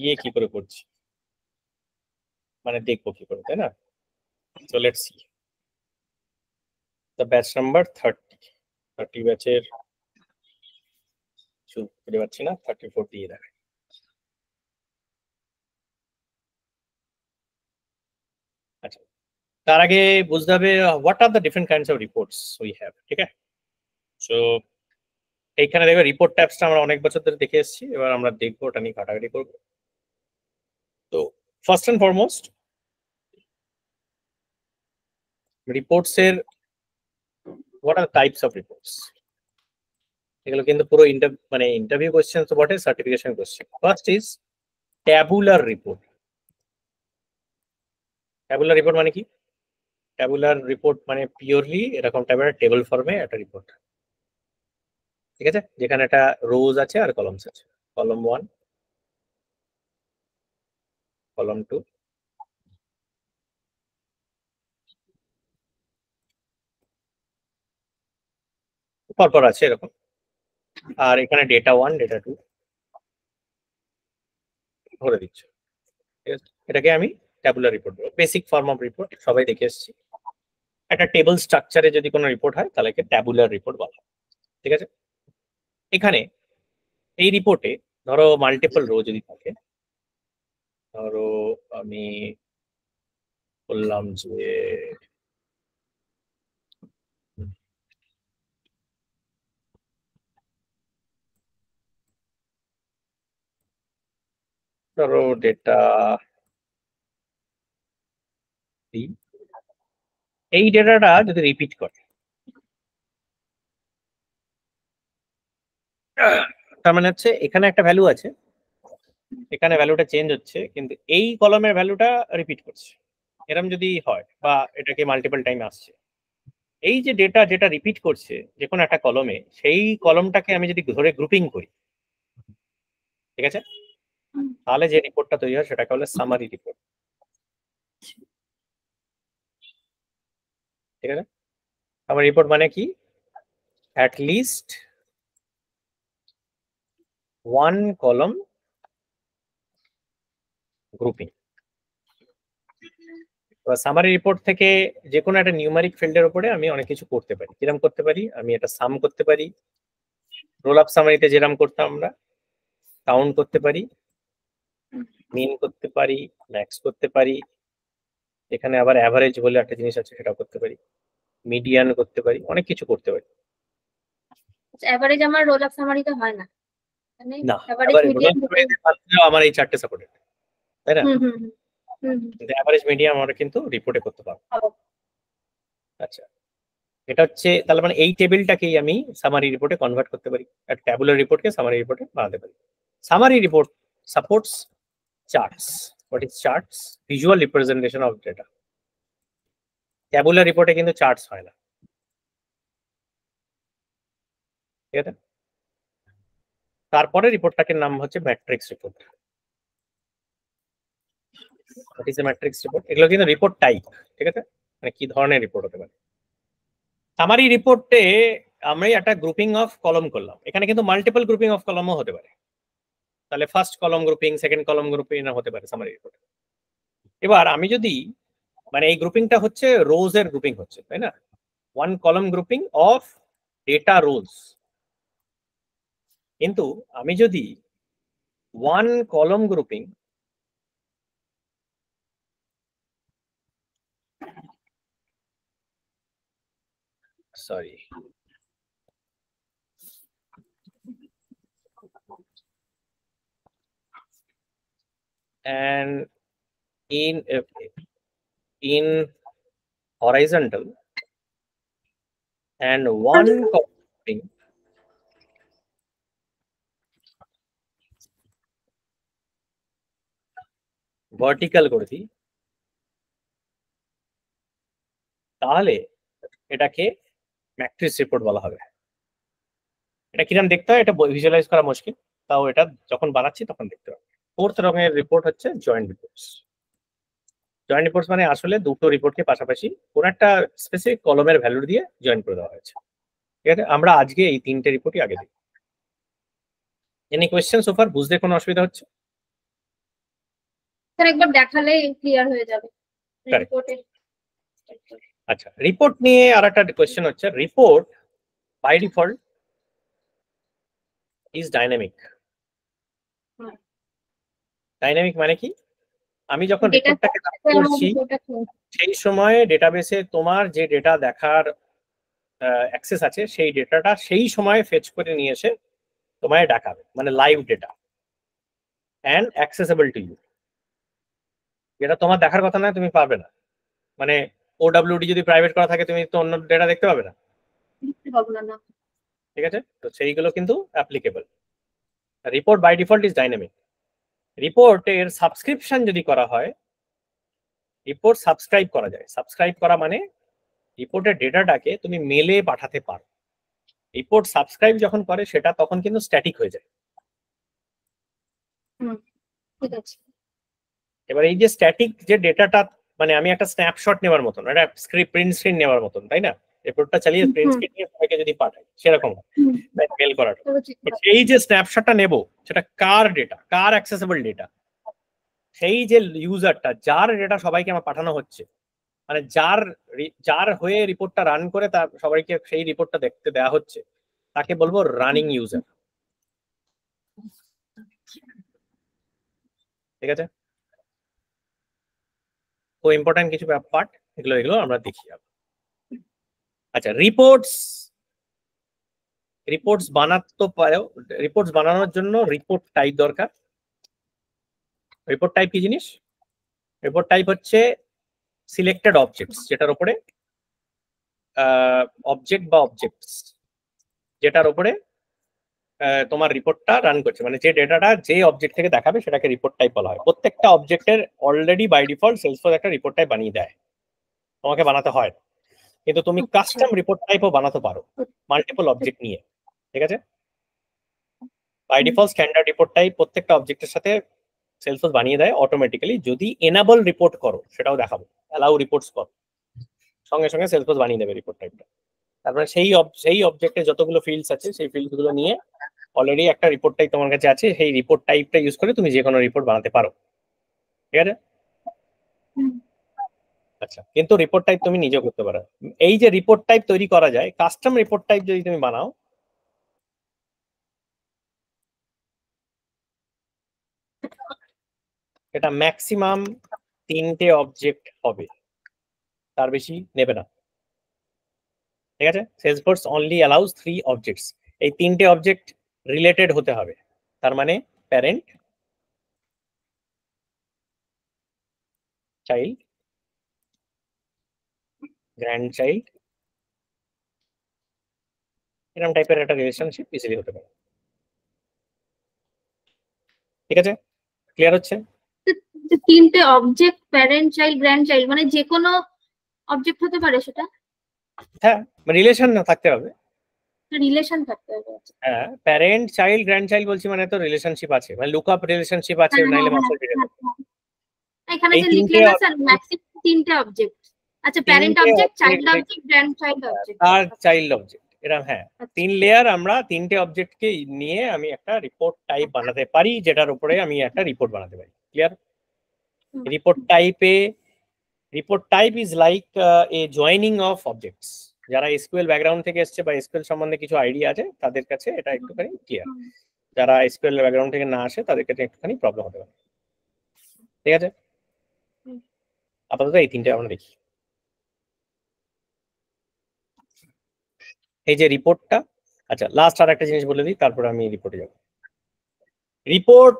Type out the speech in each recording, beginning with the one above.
ইয়ে কি করে করছি, মানে দেখবো কি করে, তাই না? So let's see the batch number 30 ব্যাচের খুঁজে পাচ্ছি না, 34 দিয়ে দেখায়। আচ্ছা, তার আগে বুঝতে হবে what are the different kinds of reports we have, ঠিক আছে? সো এইখানে দেখবে রিপোর্ট ট্যাবসটা আমরা অনেক বছর ধরে দেখে এসেছি, এবার আমরা দেখবো ওটা নিয়ে ঘাটাঘাটি করবো। তো ফার্স্ট অ্যান্ড ফরমোস্ট রিপোর্টস এর what are types of reports, এগুলো কিন্তু পুরো মানে ইন্টারভিউ কোশ্চেন তো বটে, certification question. First is tabular report. Tabular report মানে কি? ট্যাবুলার রিপোর্ট মানে পিওরলি এরকম টাইপের টেবিল ফর্মে একটা রিপোর্ট, ঠিক আছে, যেখানে একটা রোজ আছে আর কলমস আছে, কলম 1, কলম 2, পরপর আছে এরকম, আর এখানে ডেটা 1, ডেটা 2 ধরে দিচ্ছ, ঠিক আছে? এটাকে আমি ট্যাবুলার রিপোর্ট বলবো, বেসিক ফর্ম অফ রিপোর্ট, সবাই দেখে এসেছি। একটা টেবিল স্ট্রাকচারে যদি কোনো রিপোর্ট হয় তাহলে ট্যাবুলার রিপোর্ট বলা হয়, ঠিক আছে? এখানে এই রিপোর্টে ধরো মাল্টিপল রো যদি থাকে, ধরো আমি বললাম যে ধরো ডেটা এই ডেটাটা যদি রিপিট করে, তার মানে হচ্ছে এখানে একটা ভ্যালু আছে, এখানে ভ্যালুটা চেঞ্জ হচ্ছে, কিন্তু এই কলমের ভ্যালুটা রিপিট করছে, এরকম যদি হয়, বা এটাকে মাল্টিপল টাইম আসছে, এই যে ডেটা যেটা রিপিট করছে যে কোনো একটা কলমে, সেই কলমটাকে আমি যদি ধরে গ্রুপিং করি, ঠিক আছে, তাহলে যে রিপোর্টটা তৈরি হয় সেটাকে বলে সামারি রিপোর্ট, ঠিক আছে? সামারি রিপোর্ট মানে কি? অ্যাট লিস্ট ওয়ান কলম গ্রুপিং। সামারি রিপোর্ট থেকে যে কোনো একটা নিউমারিক ফিল্ডের উপরে আমি অনেক কিছু করতে পারি। কিরকম করতে পারি? আমি এটা সাম করতে পারি, রোল আপ সামারিতে যেরকম করতাম আমরা, কাউন্ট করতে পারি, মিন করতে পারি, ম্যাক্স করতে পারি, এখানে আবার অ্যাভারেজ বলে একটা জিনিস আছে সেটা করতে পারি, মিডিয়ান করতে পারি, অনেক কিছু করতে পারি। এভারেজ আমার রোল আপ সামারিতে হয় না, মানে না, এভারেজ মিডিয়ান আমার এই চারটে সাপোর্টেড, তাই না? কিন্তু অ্যাভারেজ মিডিয়াম আমরা কিন্তু রিপোর্টে করতে পারবো। আচ্ছা, এটা হচ্ছে তাহলে মানে এই টেবিলটাকেই আমি সামারি রিপোর্টে কনভার্ট করতে পারি, আর ট্যাবুলার রিপোর্টকে সামারি রিপোর্টে বানাতে পারি। Summary report supports charts. What is charts? Visual representation of data. Tabular রিপোর্টে কিন্তু চার্টস হয় না, ঠিক আছে? তারপরে রিপোর্টটাকে নাম হচ্ছে matrix report. What is a matrix report? এগুলো কিন্তু রিপোর্ট টাইপ, ঠিক আছে, মানে কি ধরনের রিপোর্ট হতে পারে। সামারি রিপোর্টে আমি একটা গ্রুপিং অফ কলম করলাম, এখানে কিন্তু মাল্টিপল গ্রুপিং অফ কলমও হতে পারে, তাহলে ফার্স্ট কলম গ্রুপিং, সেকেন্ড কলম গ্রুপিং হতে পারে সামারি রিপোর্টে। এবার আমি যদি মানে এই গ্রুপিংটা হচ্ছে রোজ এর গ্রুপিং হচ্ছে, তাই না? ওয়ান কলম গ্রুপিং অফ ডেটা রোজ। কিন্তু আমি যদি ওয়ান কলম grouping sorry and in horizontal and one grouping vertical করে দিই, তাহলে এটাকে ম্যাট্রিক্স রিপোর্ট বলা হবে। এটা কিরকম দেখতে হয় এটা ভিজুয়ালাইজ করা মুশকিল, তাও এটা যখন বানাচ্ছি তখন দেখতে হবে। ফোর্থ রকমের রিপোর্ট হচ্ছে জয়েন্ট রিপোর্টস। জয়েন্ট রিপোর্টস মানে আসলে দুটো রিপোর্টকে পাশাপাশি কোন একটা স্পেসিফিক কলমের ভ্যালু দিয়ে জয়েন করে দেওয়া হয়েছে, ঠিক আছে? আমরা আজকে এই তিনটে রিপোর্টই আগে দেখি। এনি কোয়েশ্চেন সোফার? বুঝতে কোনো অসুবিধা হচ্ছে? স্যার একবার দেখালে ক্লিয়ার হয়ে যাবে Correct. রিপোর্টে। আচ্ছা, রিপোর্ট নিয়ে আর একটা কোয়েশ্চেন হচ্ছে, report by default is dynamic. Dynamic মানে কি? আমি যখন ডেটা রিপোর্টটাকে করছি সেই সময় ডেটাবেসে তোমার যে ডেটা দেখার অ্যাক্সেস আছে সেই ডেটাটা সেই সময় ফেচ করে নিয়ে এসে তোমায় দেখাবে, মানে live data and accessible to you. যেটা তোমার দেখার কথা না, তুমি পাবে না। মানে ওডব্লিউডি যদি প্রাইভেট করা থাকে তুমি তো অন্য ডেটা দেখতে পাবে না, ঠিক আছে? তো সেইগুলো কিন্তু applicable. Report by default is dynamic. রিপোর্টের সাবস্ক্রিপশন যদি করা হয়, রিপোর্ট সাবস্ক্রাইব করা যায়। সাবস্ক্রাইব করা মানে রিপোর্টের ডেটাটাকে তুমি মেলে পাঠাতে পারো। রিপোর্ট সাবস্ক্রাইব যখন করে সেটা তখন কিন্তু স্ট্যাটিক হয়ে যায়। ঠিক আছে। এবার এই যে স্ট্যাটিক যে ডেটাটা, মানে আমি একটা স্ন্যাপশট নেওয়ার মতন, একটা প্রিন্ট স্ক্রিন নেওয়ার মতন, তাই না? রিপোর্টটা চালিয়ে প্রিন্ট স্ক্রিন নিয়ে সবাইকে যদি পাঠাই সেরকম মেল করাটা। সেই যে স্ন্যাপশটটা নেব সেটা কার ডেটা, কার অ্যাক্সেসেবল ডেটা, সেই যে ইউজারটা যার ডেটা সবাইকে আমার পাঠানো হচ্ছে, মানে যার হয়ে রিপোর্টটা রান করে তার সবাইকে সেই রিপোর্টটা দেখতে দেওয়া হচ্ছে, তাকে বলবো রানিং ইউজার। ঠিক আছে? তো ইম্পর্টেন্ট কিছু পার্ট এগুলো আমরা দেখি। আচ্ছা, রিপোর্টস বানাতে পারো। রিপোর্টস বানানোর জন্য রিপোর্ট টাইপ দরকার। রিপোর্ট টাইপ কি জিনিস? রিপোর্ট টাইপ হচ্ছে সিলেক্টেড অবজেক্টস, যেটার উপরে অবজেক্ট বা অবজেক্টস যেটার উপরে তোমার রিপোর্টটা রান করছে, মানে যে ডেটাটা যে অবজেক্ট থেকে দেখাবে সেটাকে রিপোর্ট টাইপ বলা হয়। প্রত্যেকটা অবজেক্টের অলরেডি বাই ডিফল্ট সেলসফোর্স একটা রিপোর্ট টাইপ বানিয়ে দেয়, তোমাকে বানাতে হয়। কিন্তু তুমি কাস্টম রিপোর্ট টাইপও বানাতে পারো মাল্টিপল অবজেক্ট নিয়ে। ঠিক আছে? By default standard report type প্রত্যেকটা অবজেক্টের সাথে সেলসফোর্স বানিয়ে দেয় অটোমেটিক্যালি। যদি এনাবল রিপোর্ট করো, সেটাও দেখাবো, অ্যালাউ রিপোর্টস করো, সঙ্গে সঙ্গে সেলসফোর্স বানিয়ে দেবে রিপোর্ট টাইপটা। তারপরে সেই অবজেক্টে যতগুলো ফিল্ডস আছে সেই ফিল্ডস গুলো নিয়ে অলরেডি একটা রিপোর্ট টাইপ তোমার কাছে আছে, সেই রিপোর্ট টাইপটা ইউজ করে তুমি যে কোনো রিপোর্ট বানাতে পারো। ঠিক আছে? আচ্ছা, কিন্তু রিপোর্ট টাইপ তুমি নিজে করতে পারো। এই যে রিপোর্ট টাইপ তৈরি করা যায়, কাস্টম রিপোর্ট টাইপ যদি তুমি বানাও, এটা ম্যাক্সিমাম 3টে অবজেক্ট হবে, তার বেশি নেবে না। ঠিক আছে? Salesforce only allows 3 objects. এই 3টে অবজেক্ট রিলেটেড হতে হবে, তার মানে প্যারেন্ট, চাইল্ড, গ্র্যান্ড চাইল্ড, এরকম টাইপের একটা রিলেশনশিপ ইজিলি হতে পারে। ঠিক আছে? ক্লিয়ার হচ্ছে? তিনটে object, parent child, grand child, মানে যে কোনো অবজেক্ট হতে পারে সেটা? হ্যাঁ, রিলেশন না থাকতে হবে। রিলেশন থাকতে হবে। হ্যাঁ, প্যারেন্ট চাইল্ড গ্র্যান্ড চাইল্ড বলছি মানে তো রিলেশনশিপ আছে, মানে লুকআপ রিলেশনশিপ আছে, নাইলে মাস্টার রিলেশন। এখানে এই যে তিনটে লিখলেন না স্যার, ম্যাক্সিমাম তিনটে অবজেক্ট। আচ্ছা, parent object, child object, grand child object আর চাইল্ড অবজেক্ট, এরকম। হ্যাঁ, 3 লেয়ার আমরা 3টে অবজেক্টকে নিয়ে আমি একটা রিপোর্ট টাইপ বানাতে পারি, যেটার উপরে আমি একটা রিপোর্ট বানাতে পারি। Clear? Report type is like a joining of objects. যারা এসকিউএল ব্যাকগ্রাউন্ড থেকে এসছে বা এসকিউএল সম্বন্ধে কিছু আইডিয়া আছে তাদের কাছে এটা একটুখানি ক্লিয়ার। যারা এসকিউএল ব্যাকগ্রাউন্ড থেকে না আসে তাদের কাছে একটুখানি প্রবলেম হতে পারে। ঠিক আছে? আপাতত এই 3টে আমরা দেখি। এই যে রিপোর্টটা, আচ্ছা লাস্ট আর একটা জিনিস বলে দিই, তারপরে আমি রিপোর্টে যাব। রিপোর্ট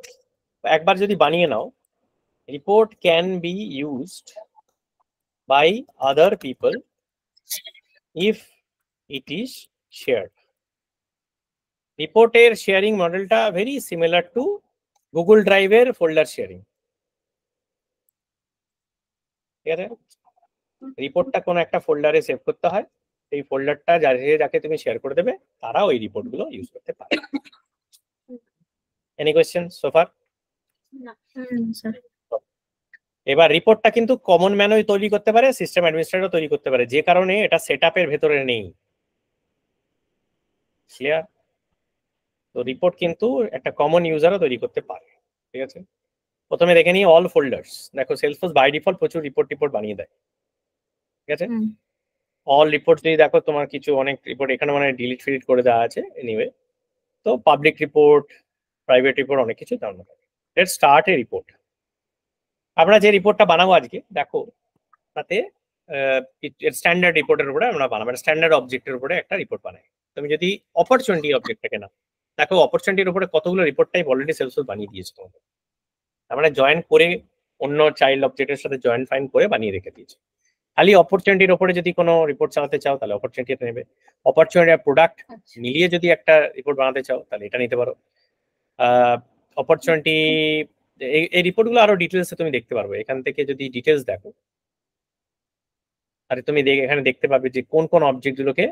একবার যদি বানিয়ে নাও, report can be used by other people if it is shared. রিপোর্টের শেয়ারিং মডেলটা ভেরি সিমিলার টু গুগল ড্রাইভের ফোল্ডার শেয়ারিং। ঠিক আছে? রিপোর্টটা কোনো একটা ফোল্ডারে সেভ করতে হয়, এই ফোল্ডারটা যাকে তুমি শেয়ার করে দেবে তারা ওই রিপোর্টগুলো ইউজ করতে পারে। Any question so far? এবার রিপোর্টটা কিন্তু কমন ম্যানও তৈরি করতে পারে, সিস্টেম অ্যাডমিনিস্ট্রেটরও তৈরি করতে পারে, যে কারণে এটা সেটআপের ভেতরে নেই। ক্লিয়ার? তো রিপোর্ট কিন্তু একটা কমন ইউজারও তৈরি করতে পারে। ঠিক আছে? প্রথমে দেখে নিই অল ফোল্ডার্স। দেখো সেলসফোর্স বাই ডিফল্ট প্রচুর রিপোর্ট বানিয়ে দেয়, ঠিক আছে। অল রিপোর্ট যদি দেখো তোমার কিছু অনেক রিপোর্ট এখানে মানে ডিলিট ফিলিট করে দেওয়া আছে এনিওয়ে। তো পাবলিক রিপোর্ট, প্রাইভেট রিপোর্ট অনেক কিছু জানো। Let's start A report. আমরা যে রিপোর্টটা বানাবো আজকে দেখো তাতে স্ট্যান্ডার্ড রিপোর্টের উপরে আমরা বানাবো, স্ট্যান্ডার্ড অবজেক্টের উপরে একটা রিপোর্ট বানাই। তুমি যদি অপরচুনিটি অবজেক্টটাকে না দেখো, অপরচুনিটির উপরে কতগুলো রিপোর্ট টাইপ অলরেডি সেলসফোর্স বানিয়ে দিয়েছে তোমাদের। আমরা জয়েন করে অন্য চাইল্ড অবজেক্টের সাথে জয়েন ফাইন করে বানিয়ে রেখে দিয়েছি। খালি অপরচুনিটির উপরে যদি কোনো রিপোর্ট চালাতে চাও তাহলে অপরচুনিটি নেবে, অপরচুনিটি আর প্রোডাক্ট মিলিয়ে যদি একটা রিপোর্ট বানাতে চাও তাহলে এটা নিতে পারো। অপরচুনিটি এই রিপোর্টগুলো আরো ডিটেলসে তুমি দেখতে পারবে। এখান থেকে যদি ডিটেলস দেখো তাহলে তুমি এখানে দেখতে পাবে যে কোন কোন অবজেক্টগুলোকে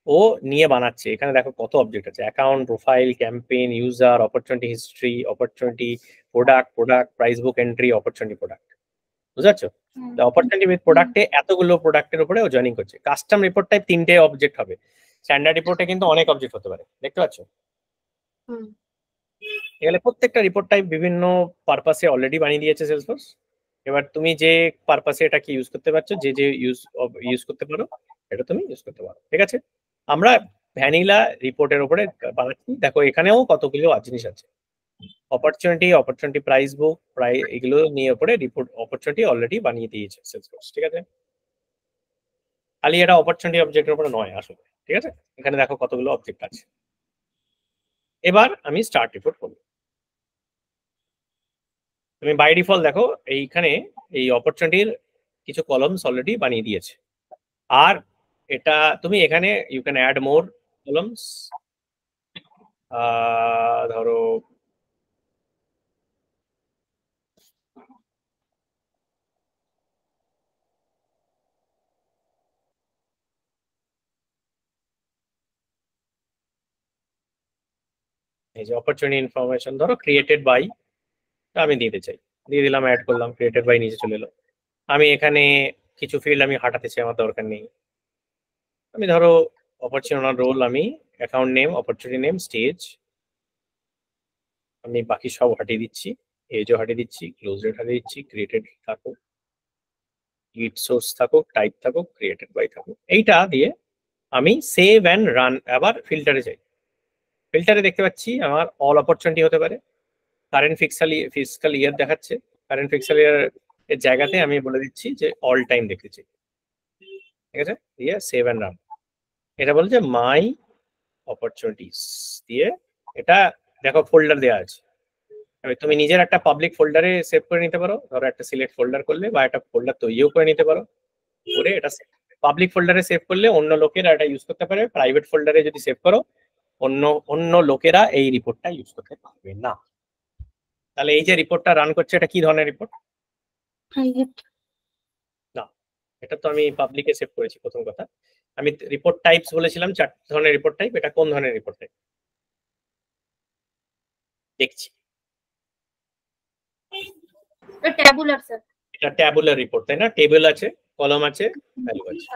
ও নিয়ে বানাচ্ছে। এখানে দেখো কত অবজেক্ট আছে, account, profile, campaign, user, opportunity history, opportunity product, price book entry, opportunity product. বুঝতে পারছো? অপরচুনিটি উইথ প্রোডাক্টে এতগুলো প্রোডাক্টের উপরে ও জয়েনিং করছে। কাস্টম রিপোর্ট টাইপ 3টে অবজেক্ট হবে, স্ট্যান্ডার্ড রিপোর্টে কিন্তু অনেক অবজেক্ট হতে পারে, দেখতে পাচ্ছ? এখানে প্রত্যেকটা রিপোর্ট টাইপ বিভিন্ন পারপাসে অলরেডি বানিয়ে দিয়েছে সেলসফোর্স। এবার তুমি যে পারপাসে এটাকে ইউজ করতে পারছো, যে ইউজ করতে পারো এটা তুমি ইউজ করতে পারো, ঠিক আছে। আমরা ভ্যানিলা রিপোর্টের উপরে বানাচ্ছি। দেখো এখানেও কতগুলো জিনিস আছে, অপরচুনিটি প্রাইস বুক, এগুলো নিয়ে উপরে রিপোর্ট অপরচুনিটি অলরেডি বানিয়ে দিয়েছে সেলসফোর্স, ঠিক আছে। খালি এটা অপরচুনিটি অবজেক্টের উপরে নয় আসলে, ঠিক আছে। এখানে দেখো কতগুলো অবজেক্ট আছে। এবার আমি স্টার্ট রিপোর্ট করব। তুমি বাই ডিফল্ট দেখো এইখানে এই অপরচুনিটির কিছু কলমস অলরেডি বানিয়ে দিয়েছে। আর এটা তুমি এখানে you can add more columns. ধরো এই যে অপরচুনিটি ইনফরমেশন, ধরো ক্রিয়েটেড বাই আমি দিতে চাই, দিয়ে দিলাম, অ্যাড করলাম, ক্রিয়েটেড বাই নিচে চলে এলো। আমি এখানে কিছু ফিল্ড আমি হাঁটাতে চাই, আমার দরকার নেই। আমি ধরো অপরচুনিটি রোল, আমি account name, opportunity name, stage, আমি বাকি সব হাটিয়ে দিচ্ছি, এজও হাটিয়ে দিচ্ছি, ক্লোজ রেট হাটিয়ে দিচ্ছি, ক্রিয়েটেড থাকুক, লিড সোর্স থাকুক, টাইপ থাকুক, ক্রিয়েটেড বাই থাকুক। এইটা দিয়ে আমি সেভ অ্যান্ড রান। আবার ফিল্টারে যাই, ফিল্টারে দেখতে পাচ্ছি আমার অল অপরচুনিটি হতে পারে, কারেন্ট ফিসকাল ইয়ার দেখাচ্ছে। কারেন্ট ফিসকাল ইয়ার এর জায়গাতে আমি বলে দিচ্ছি যে অল টাইম দেখেছি, ঠিক আছে। দিয়ে সেভ অ্যান্ড রান, এটা বলছে মাই অপরচুনিটিস দিয়ে। এটা দেখো ফোল্ডার দেওয়া আছে, তুমি নিজের একটা পাবলিক ফোল্ডারে সেভ করে নিতে পারো। ধরো একটা সিলেক্ট ফোল্ডার করলে বা একটা ফোল্ডার তৈরিও করে নিতে পারো, করে এটা পাবলিক ফোল্ডারে সেভ করলে অন্য লোকেরা এটা ইউজ করতে পারে। প্রাইভেট ফোল্ডারে যদি সেভ করো অন্য লোকেরা এই রিপোর্টটা ইউজ করতে পারবে না। তাহলে এই যে রিপোর্টটা রান করছে এটা কি ধরনের রিপোর্ট? প্রাইভেট না, এটা তো আমি পাবলিকে সেভ করেছি। প্রথম কথা আমি রিপোর্ট টাইপস বলেছিলাম 4 ধরনের রিপোর্ট টাইপ। এটা কোন ধরনের রিপোর্ট টাইপ দেখছি? Tabular sir. এটা ট্যাবুলার রিপোর্ট, তাই না? টেবিল আছে, কলাম আছে, ভ্যালু আছে।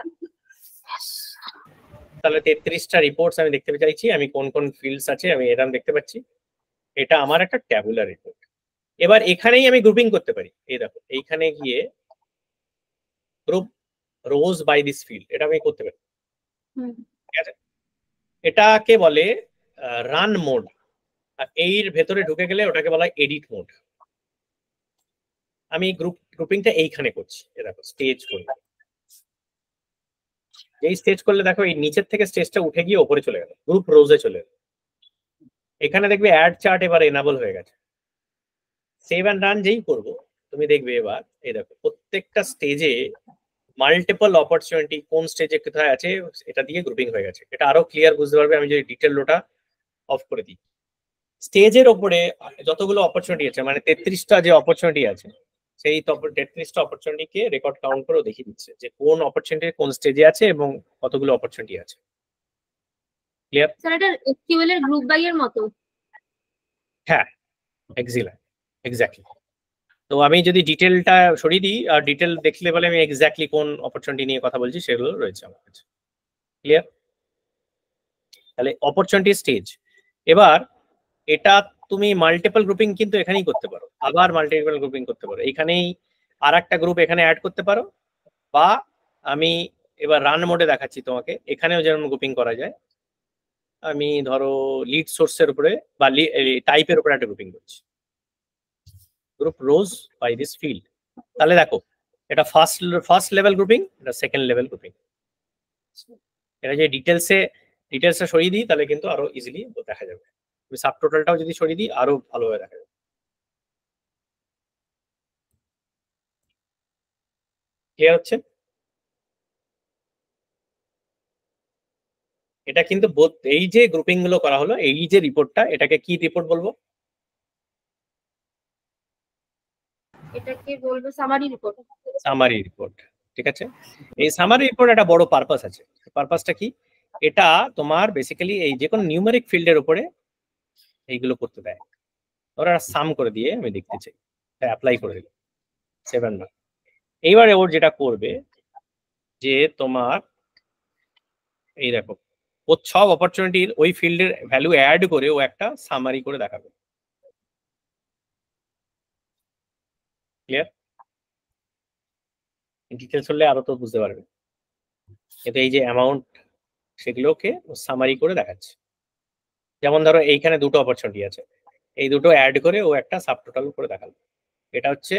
তাহলে 33টা রিপোর্টস আমি দেখতে চাইছি, আমি কোন কোন ফিল্ডস আছে আমি এরকম দেখতে পাচ্ছি। এটা আমার একটা ট্যাবুলার রিপোর্ট। এবার এখানেই আমি গ্রুপিং করতে পারি। এই দেখো এইখানে গিয়ে group rows by this field, এটা আমি করতে পারি, ঠিক আছে। এটাকে বলে রান মোড। আর এর ভেতরে ঢুকে গেলে ওটাকে বলা হয় এডিট মোড। আমি গ্রুপিংটা এইখানে করছি, এই দেখো স্টেজ করলে, এই স্টেজ করলে দেখো এই নিচের থেকে স্টেজটা উঠে গিয়ে ওপরে চলে গেল, গ্রুপ রোজে চলে গেল। এখানে দেখবে অ্যাড চার্ট এবার এনাবল হয়ে গেছে। সেভ অ্যান্ড রান যেই করবো তুমি দেখবে এবার এই দেখো প্রত্যেকটা স্টেজে মাল্টিপল অপরচুনিটি কোন স্টেজে কোথায় আছে এটা দিয়ে গ্রুপিং হয়ে গেছে। এটা আরো ক্লিয়ার বুঝতে পারবে আমি যদি ডিটেল লোটা অফ করে দিই। স্টেজের ওপরে যতগুলো অপরচুনিটি আছে, মানে 33টা যে অপরচুনিটি আছে, সেই 33টা অপরচুনিটিকে রেকর্ড কাউন্ট করে দেখিয়ে দিচ্ছে যে কোন অপরচুনিটি কোন স্টেজে আছে এবং কতগুলো অপরচুনিটি আছে। ক্লিয়ার? স্যার এটা এসকিউএল এর গ্রুপ বাই এর মতো। হ্যাঁ, এক্স্যাক্টলি। তো আমি যদি ডিটেলটা সরিয়ে দিই আর ডিটেল দেখলে বলে আমি এক্স্যাক্টলি কোন অপরচুনিটি নিয়ে কথা বলছি সেগুলো রয়েছে আমার কাছে। ক্লিয়ার? তাহলে অপরচুনিটি স্টেজ। এবার এটা তুমি মাল্টিপল গ্রুপিং কিন্তু এখানেই করতে পারো। আবার মাল্টিপল গ্রুপিং করতে পারো। এইখানেই আর একটা গ্রুপ এখানে অ্যাড করতে পারো, বা আমি এবার রান মোডে দেখাচ্ছি তোমাকে, এখানেও যেমন গ্রুপিং করা যায়। আমি ধরো লিড সোর্সের উপরে বা টাইপের উপরে একটা গ্রুপিং করছি, group rows by this field. তাহলে দেখো এটা ফার্স্ট লেভেল গ্রুপিং, এটা সেকেন্ড লেভেল গ্রুপিং। এটা যে ডিটেলসে সরিয়ে দিই তাহলে কিন্তু আরো ইজিলি দেখা যাবে। সাব টোটালটাও যদি সরিয়ে দিই আরো ভালোভাবে দেখা যাবে। ক্লিয়ার হচ্ছে? এটা কিন্তু এই যে গ্রুপিং গুলো করা হলো, এই যে রিপোর্টটা, এটাকে কি রিপোর্ট বলবো? এটাকে বলবো সামারি রিপোর্ট। সামারি রিপোর্ট, ঠিক আছে। এই সামারি রিপোর্ট একটা বড় পারপাস আছে। পারপাসটা কি? এটা তোমার বেসিক্যালি এই যে কোনো নিউমেরিক ফিল্ডের উপরে এইগুলো করতে দেয়। ওরা সাম করে দিয়ে আমি দেখতে চাই, অ্যাপ্লাই করে দিল 7 মার্ক। এইবারে ওর যেটা করবে যে তোমার এই দেখো, ও সব অপরচুনিটির ওই ফিল্ডের ভ্যালু অ্যাড করে ও একটা সামারি করে দেখাবে। ক্লিয়ার? ডিটেলস হলে আরো তো বুঝতে পারবে। কিন্তু এই যে অ্যামাউন্ট, সেগুলোকে সামারি করে দেখাচ্ছে। যেমন ধরো এইখানে দুটো অপরচুনিটি আছে, এই দুটো অ্যাড করে ও একটা সাব টোটাল করে দেখালো। এটা হচ্ছে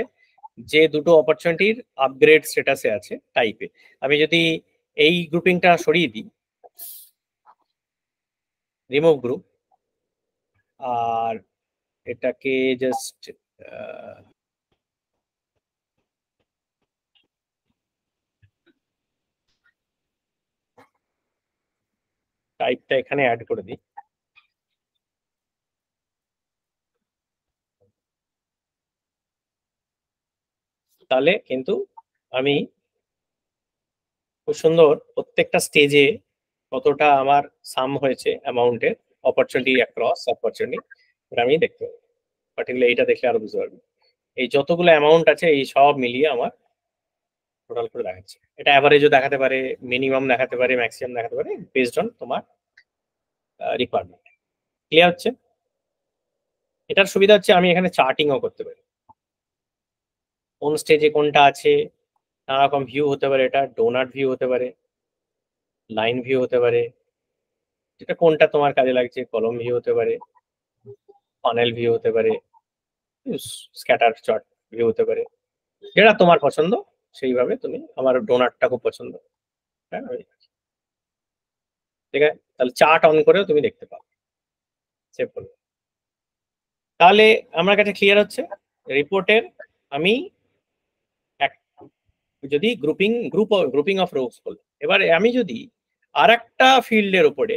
যে দুটো অপরচুনিটির আপগ্রেড স্ট্যাটাসে আছে টাইপে। আমি যদি এই গ্রুপিংটা সরিয়ে দিই, রিমুভ গ্রুপ, আর এটাকে জাস্ট টাইপটা এখানে অ্যাড করে দিই, তাহলে কিন্তু আমি খুব সুন্দর প্রত্যেকটা স্টেজে কতটা আমার সাম হয়েছে অ্যামাউন্টের, অপরচুনিটি অ্যাক্রস অপরচুনিটি, এটা আমি দেখতে পাবো। পার্টিকুলার এইটা দেখলে আরো বুঝতে পারবো। এই যতগুলো অ্যামাউন্ট আছে এই সব মিলিয়ে আমার টোটাল করে দেখাচ্ছে। এটা অ্যাভারেজও দেখাতে পারে, মিনিমাম দেখাতে পারে, ম্যাক্সিমাম দেখাতে পারে, বেসড অন তোমার রিকোয়ারমেন্ট। ক্লিয়ার হচ্ছে? এটার সুবিধা হচ্ছে আমি এখানে চার্টিংও করতে পারি, কোন স্টেজে কোনটা আছে, নানা রকম ভিউ হতে পারে। এটা ডোনাট ভিউ হতে পারে, লাইন ভিউ হতে পারে, যেটা কোনটা তোমার কাজে লাগছে, কলম ভিউ হতে পারে, ফানেল ভিউ হতে পারে, স্ক্যাটার চার্ট ভিউ হতে পারে, যেটা তোমার পছন্দ সেইভাবে তুমি। আমার ডোনাটটা খুব পছন্দ, হ্যাঁ ঠিক আছে। তাহলে চার্ট অন করেও তুমি দেখতে পাও, সেভ করবে। তাহলে আমার কাছে ক্লিয়ার হচ্ছে রিপোর্টের আমি যদি গ্রুপিং অফ রোস বলি। এবারে আমি যদি আর একটা ফিল্ডের উপরে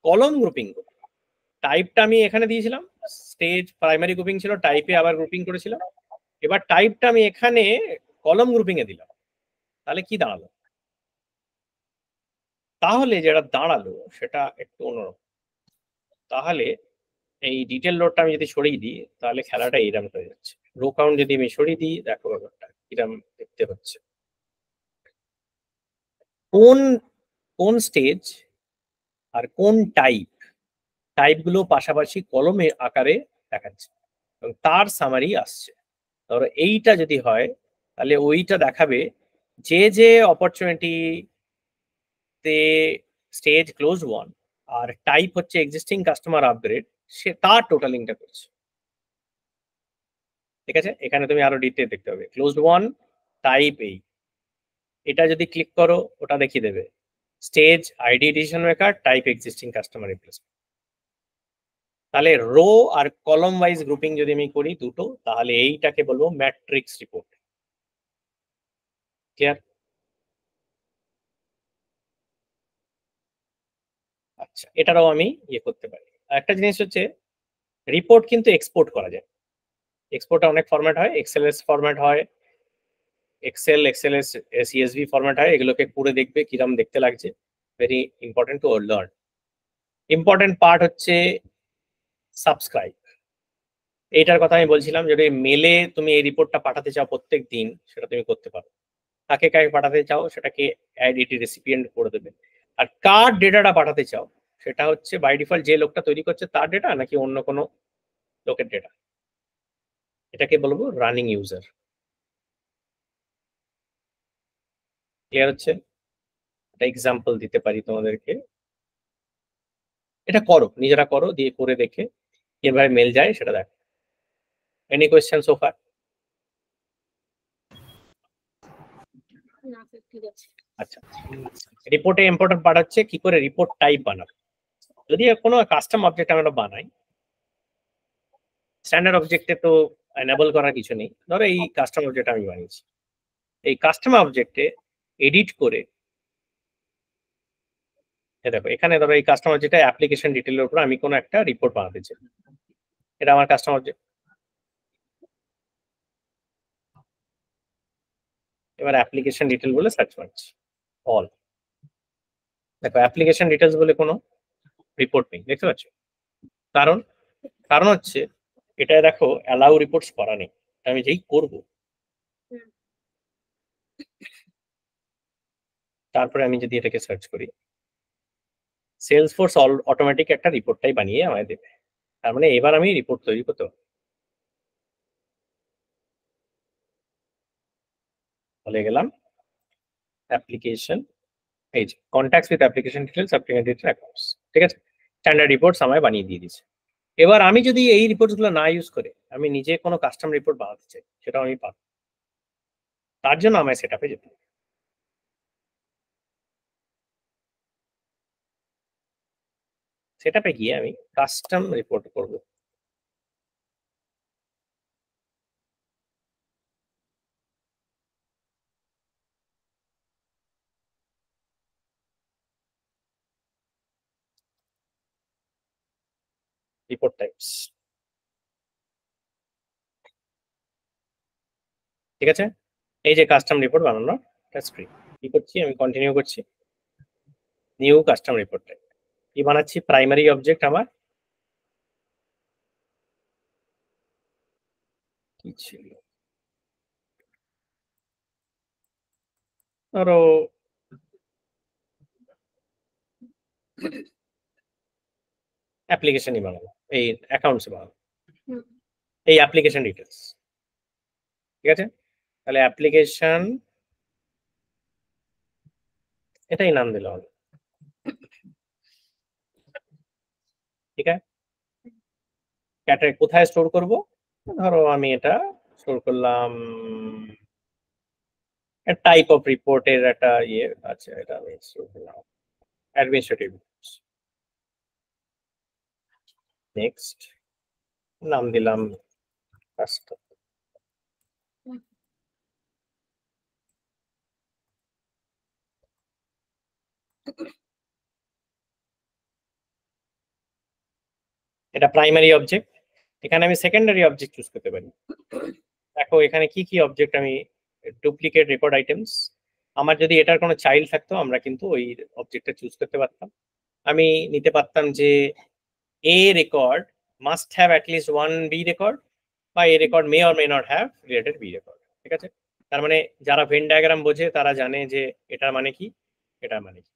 কলম গ্রুপিং করি, টাইপটা আমি এখানে দিয়েছিলাম, স্টেজ প্রাইমারি গ্রুপিং ছিল, টাইপে আবার গ্রুপিং করেছিলাম, এবার টাইপটা আমি এখানে কলম গ্রুপিং এ দিলাম, তাহলে কি দাঁড়ালো? তাহলে যেটা দাঁড়ালো সেটা একটু অন্যরকম। তাহলে এই ডিটেল লোডটা আমি যদি সরিয়ে দিই তাহলে খেলাটা এরম হয়ে যাচ্ছে। রো কাউন্ট যদি আমি সরিয়ে দিই, দেখো ব্যাপারটা কিরম দেখতে হচ্ছে। কোন কোন স্টেজ আর কোন টাইপগুলো পাশাপাশি কলমের আকারে দেখাচ্ছে এবং তার সামারি আসছে। ধরো এইটা যদি হয় তাহলে ওইটা দেখাবে যে যে অপরচুনিটিতে স্টেজ ক্লোজ 1 আর টাইপ হচ্ছে এক্সিস্টিং কাস্টমার আপগ্রেড, সে তার টোটালিংটা করছে। ঠিক আছে, এখানে তুমি আরো ডিটেল দেখতে হবে। ক্লোজ 1 টাইপ এই, এটা যদি ক্লিক করো ওটা দেখিয়ে দেবে stage ID decision maker type existing customer replacement. তাহলে রো আর কলম ওয়াইজ গ্রুপিং যদি আমি করি দুটো, তাহলে এইটাকে বলবো ম্যাট্রিক্স রিপোর্ট। ক্লিয়ার? আচ্ছা, এটারও আমি ইয়ে করতে পারি। একটা জিনিস হচ্ছে রিপোর্ট কিন্তু এক্সপোর্ট করা যায়। এক্সপোর্টে অনেক ফরম্যাট হয়, এক্সএলএস ফরম্যাট হয়, এক্সএলএস সিএসভি ফরম্যাট হয়। এগুলোকে পুরো দেখবে কিরম দেখতে লাগছে, very important to learn. Important part হচ্ছে সাবস্ক্রাইব। এইটার কথা আমি বলছিলাম, যদি মেলে তুমি এই রিপোর্টটা পাঠাতে চাও প্রত্যেক দিন, সেটা তুমি করতে পারো। কাকে কাকে পাঠাতে চাও সেটাকে এটি রেসিপিয়েন্ট করে দেবে। আর কার ডেটাটা পাঠাতে চাও সেটা হচ্ছে বাই ডিফল্ট যে লোকটা তৈরি করছে তার ডেটা নাকি অন্য কোনো লোকের ডেটা, এটাকে বলবো রানিং ইউজার। ক্লিয়ার হচ্ছে? একটা এক্সাম্পল দিতে পারি তোমাদেরকে, এটা করো, নিজেরা করো, দিয়ে করে দেখে কিভাবে মেল যায় সেটা দেখো। Any question so far? আচ্ছা, রিপোর্টে ইম্পর্টেন্ট পার্ট হচ্ছে কি করে রিপোর্ট টাইপ বানাবো। যদি কোনো কাস্টম অবজেক্ট আমরা বানাই, স্ট্যান্ডার্ড অবজেক্টে তো এনেবল করার কিছু নেই। ধরো এই কাস্টম অবজেক্ট আমি বানিয়েছি, এই কাস্টম অবজেক্টে এডিট করে দেখো এখানে ধরো এই কাস্টম অবজেক্টে অ্যাপ্লিকেশন ডিটেলের উপর আমি কোনো একটা রিপোর্ট বানাতে চাই, এটা আমার কাস্টম অবজেক্ট। এবার অ্যাপ্লিকেশন ডিটেল বলে সার্চ করছি, অল। দেখো অ্যাপ্লিকেশন ডিটেলস বলে কোনো রিপোর্ট নেই, দেখতে পাচ্ছ? কারণ কারণ হচ্ছে এটা দেখো অ্যালাউ রিপোর্টস করা নেই, আমি যেই করব তারপরে আমি যদি এটাকে সার্চ করি, সেলসফোর্স অটোমেটিক একটা রিপোর্টটাই বানিয়ে আমায় দেবে। তার মানে এবার আমি রিপোর্ট তৈরি করতে পারবো। বলে গেলাম অ্যাপ্লিকেশন, এই যে contacts with application details, application detail accounts, ঠিক আছে? স্ট্যান্ডার্ড রিপোর্টস আমায় বানিয়ে দিয়ে দিচ্ছে। এবার আমি যদি এই রিপোর্টস গুলো না ইউজ করে আমি নিজে কোনো কাস্টম রিপোর্ট বানাতে চাই, সেটাও আমি পাবো। তার জন্য আমায় সেট আপে যেতে হবে। সেট আপে গিয়ে আমি কাস্টম রিপোর্ট করব। রিপোর্ট টাইপস, ঠিক আছে? এই যে কাস্টম রিপোর্ট বানানো স্ক্রিন, কি করছি আমি, কন্টিনিউ করছি। নিউ কাস্টম রিপোর্ট টাইপ কি বানাচ্ছি, প্রাইমারি অবজেক্ট আমার কি ছিল, ধরো অ্যাপ্লিকেশনই বানাবো, এই অ্যাকাউন্টস বানাবো, এই অ্যাপ্লিকেশন ডিটেলস, ঠিক আছে? তাহলে অ্যাপ্লিকেশন এটাই নাম দিলে হবে, ঠিক আছে? ক্যাটাগরি কোথায় স্টোর করব, ধরো আমি এটা স্টোর করলাম টাইপ অফ রিপোর্টের একটা ইয়ে আছে, এটা আমি স্টোর করলাম অ্যাডমিনিস্ট্রেটিভ। নেক্সট নাম দিলাম কাস্টম। এটা প্রাইমারি অবজেক্ট, এখানে আমি সেকেন্ডারি অবজেক্ট চুজ করতে পারি। দেখো এখানে কি কি অবজেক্ট, আমি ডুপ্লিকেট রেকর্ড আইটেমস, আমার যদি এটার কোনো চাইল্ড থাকতো আমরা কিন্তু ওই অবজেক্টটা চুজ করতে পারতাম। আমি নিতে পারতাম যে A record must have at least one B record, বা A record may or may not have related B record, ঠিক আছে? তার মানে যারা ভেন ডায়াগ্রাম বোঝে তারা জানে যে এটার মানে কি, এটার মানে কি।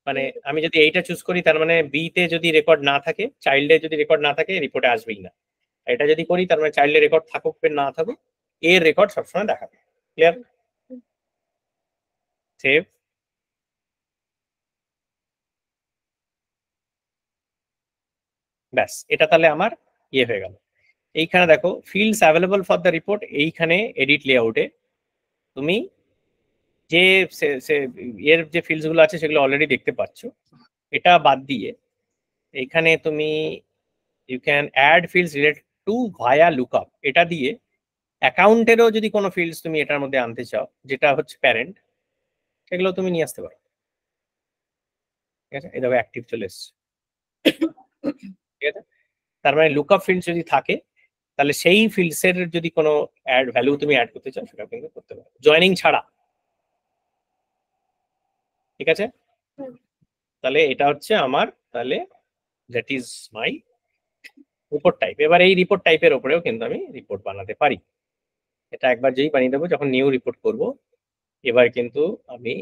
মানে আমি যদি এইটা চুজ করি তার মানে বি তে যদি রেকর্ড না থাকে, চাইল্ডে যদি রেকর্ড না থাকে রিপোর্টে আসবেই না। এটা যদি করি তার মানে চাইল্ডের রেকর্ড থাকুক না থাকুক এর রেকর্ড সবসময় দেখাবে। ক্লিয়ার? সেভ। ব্যাস, এটা তাহলে আমার ইয়ে হয়ে গেল। এইখানে দেখো fields available for the report, এইখানে এডিট লেআউটে তুমি যে এর যে ফিল্ডস গুলো আছে সেগুলো অলরেডি দেখতে পাচ্ছ। এটা বাদ দিয়ে এখানে তুমি you can add fields related to via lookup, এটা দিয়ে অ্যাকাউন্টেরও যদি কোনো ফিল্ডস তুমি এটার মধ্যে আনতে চাও যেটা হচ্ছে প্যারেন্ট, সেগুলো তুমি নিয়ে আসতে পারো, ঠিক আছে? এই দেখো অ্যাক্টিভ চলে এসছে, ঠিক আছে? তার মানে লুকআপ ফিল্ডস যদি থাকে তাহলে সেই ফিল্ডস এর যদি কোনো অ্যাড ভ্যালু তুমি অ্যাড করতে চাও সেটা কিন্তু করতে পারো জয়েনিং ছাড়া, ঠিক আছে? তাহলে এটা হচ্ছে আমার, তাহলে that is my report type. এবার এই রিপোর্ট টাইপের উপরেও কিন্তু আমি রিপোর্ট বানাতে পারি। এটা একবার যেই বানিয়ে দেবো, যখন নিউ রিপোর্ট করব এবার কিন্তু আমি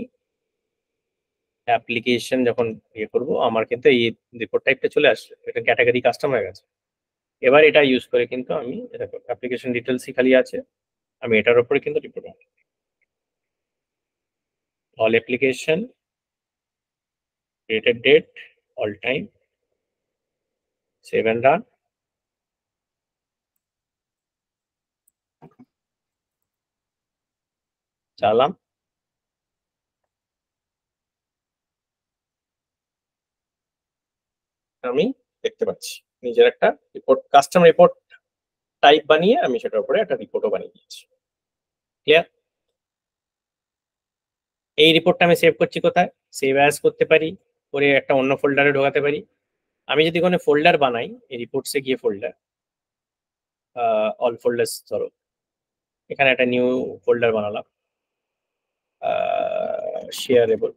অ্যাপ্লিকেশন যখন ইয়ে করবো আমার কিন্তু এই রিপোর্ট টাইপটা চলে আসবে, এটা ক্যাটাগরি কাস্টম হয়ে গেছে। এবার এটা ইউজ করে কিন্তু আমি অ্যাপ্লিকেশন ডিটেলসই খালি আছে, আমি এটার উপরে কিন্তু রিপোর্ট বানাই। All application, created date, all time, save and run. চালাম, আমি দেখতে পাচ্ছি নিজের একটা রিপোর্ট, কাস্টম রিপোর্ট টাইপ বানিয়ে আমি সেটার উপরে একটা রিপোর্টও বানিয়ে দিয়েছি। ক্লিয়ার? এই রিপোর্টটা আমি সেভ করছি কোথায়? সেভ অ্যাজ করতে পারি, করে একটা অন্য ফোল্ডারে ঢোকাতে পারি। আমি যদি কোনো ফোল্ডার বানাই, এই রিপোর্টসে গিয়ে ফোল্ডার, অল ফোল্ডার্স ধরো, এখানে একটা নিউ ফোল্ডার বানালাম, শেয়ারেবল।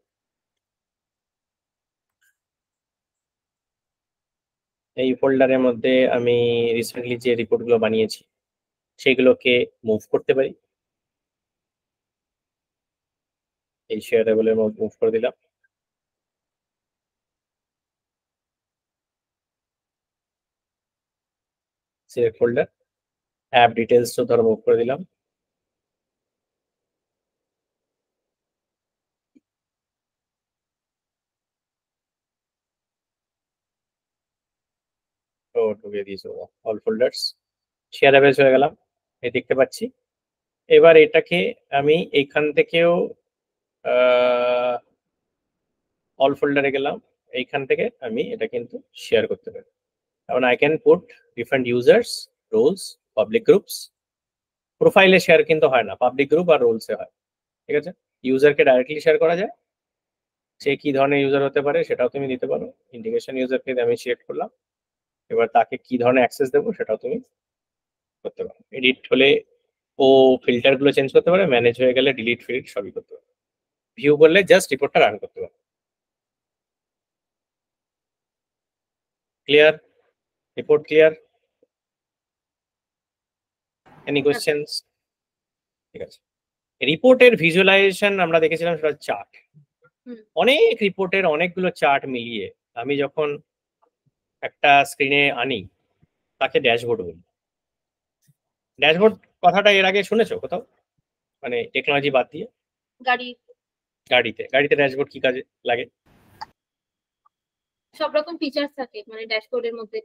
এই ফোল্ডারের মধ্যে আমি রিসেন্টলি যে রিপোর্টগুলো বানিয়েছি সেগুলোকে মুভ করতে পারি, এই শেয়ারেবলের মধ্যে মুভ করে দিলাম। সিলেক্ট ফোল্ডার, অ্যাপ ডিটেলস তো ধরো মুভ করে দিলাম। তো ঢুকিয়ে দিয়েছি অল ফোল্ডার্স, শেয়ারেবল হয়ে গেলাম, এই দেখতে পাচ্ছি। এবার এটাকে আমি এইখান থেকেও অল ফোল্ডারে গেলাম, এইখান থেকে আমি এটা কিন্তু শেয়ার করতে পারি। কারণ I can put different users, roles, public groups. প্রোফাইলে শেয়ার কিন্তু হয় না, পাবলিক গ্রুপ আর রোলসে হয়। ঠিক আছে, ইউজারকে ডাইরেক্টলি শেয়ার করা যায়, সে কি ধরনের ইউজার হতে পারে সেটাও তুমি দিতে পারো। ইন্টিগ্রেশন ইউজারকে আমি সিলেক্ট করলাম, এবার তাকে কি ধরনের অ্যাক্সেস দেবো সেটাও তুমি করতে পারো। এডিট হলে ও ফিল্টার গুলো চেঞ্জ করতে পারে, ম্যানেজ হয়ে গেলে ডিলিট ফিল্ড সবই করতে পারে, ভিউ করলে জাস্ট রিপোর্টটা রান করতে পারে। Clear? Report clear? Any questions? ঠিক আছে, রিপোর্টের ভিজুয়ালাইজেশন আমরা দেখেছিলাম সেটা চার্ট। অনেক রিপোর্টের অনেকগুলো চার্ট মিলিয়ে আমি যখন একটা স্ক্রিনে আনি তাকে ড্যাশবোর্ড বলি। ড্যাশবোর্ড কথাটা এর আগে শুনেছো কোথাও, মানে টেকনোলজি বাদ দিয়ে? গাড়িতে ড্যাশবোর্ড কি কাজে লাগে? সব রকম ফিচার্স থাকে মানে ড্যাশবোর্ডের মধ্যে।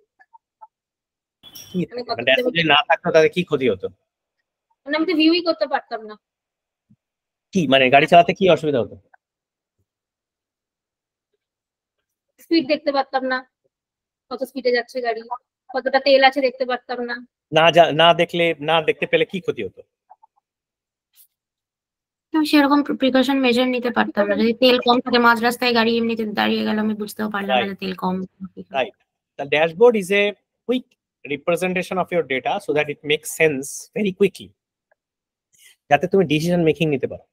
ড্যাশবোর্ড না থাকতো তাহলে কি ক্ষতি হতো? মানে আমি তো ভিউই করতে পারতাম না। কি মানে গাড়ি চালাতে কি অসুবিধা হতো? স্পিড দেখতে পারতাম না, কত স্পিডে যাচ্ছে গাড়ি, কতটা তেল আছে দেখতে পারতাম না। না দেখতে পেলে কি ক্ষতি হতো? সেরকম প্রিকশন মেজার নিতে পারতাম না। যদি তেল কম থাকে মাঝ রাস্তায় গাড়ি এমনিতে দাঁড়িয়ে গেল, আমি বুঝতেও পারলাম না যে তেল কম। Right, the dashboard is a quick representation of your data so that it makes sense very quickly, যাতে তুমি ডিসিশন মেকিং নিতে পারো।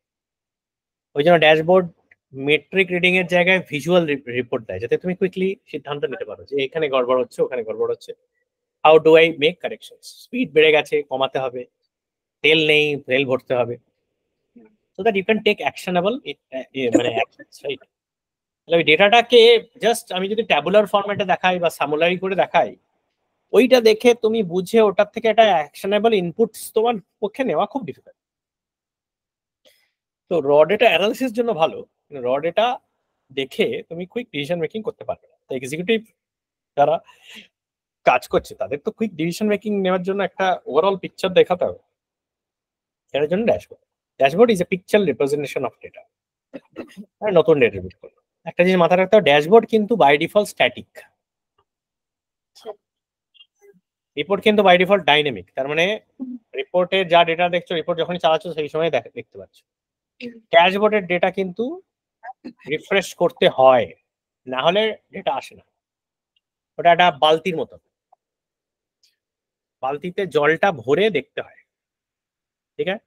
ওই জন্য ড্যাশবোর্ড মেট্রিক রিডিং এর জায়গায় ভিজুয়াল রিপোর্ট দেয়, যাতে তুমি কুইকলি সিদ্ধান্ত নিতে পারো যে এখানে গড়বড় হচ্ছে, ওখানে গড়বড় হচ্ছে। How do I make corrections? Speed বেড়ে গেছে, কমাতে হবে, তেল নেই, তেল ভরতে হবে, so that you can take actionable মানে actions, right? তাহলে ওই ডেটাটাকে জাস্ট আমি যদি ট্যাবুলার ফরম্যাটে দেখাই বা সামুলারি করে দেখাই, ওইটা দেখে তুমি বুঝে ওটার থেকে একটা অ্যাকশনেবল ইনপুটস তোমার পক্ষে নেওয়া খুব ডিফিকাল্ট। তো র ডেটা অ্যানালিসিস জন্য ভালো, র ডেটা দেখে তুমি কুইক ডিসিশন মেকিং করতে পারবে। তো এক্সিকিউটিভ যারা কাজ করছে তাদের তো কুইক ডিসিশন মেকিং নেওয়ার জন্য একটা ওভারঅল পিকচার দেখাতে হবে, এর জন্য dashboard is a picture representation of data. নতুন ডেটা রিপিট করবো, একটা জিনিস মাথায় রাখতে হবে, ড্যাশবোর্ড কিন্তু বাই ডিফল্ট স্ট্যাটিক, রিপোর্ট কিন্তু বাই ডিফল্ট ডাইনামিক। তার মানে রিপোর্টে যা ডেটা দেখছো, রিপোর্ট যখনই চালাচ্ছ সেই সময় দেখতে পাচ্ছ। ড্যাশবোর্ডের ডেটা কিন্তু রিফ্রেশ করতে হয়, না হলে ডেটা আসে না। ওটা একটা বালতির মতো, বালতিতে জলটা ভরে দেখতে হয়, ঠিক আছে?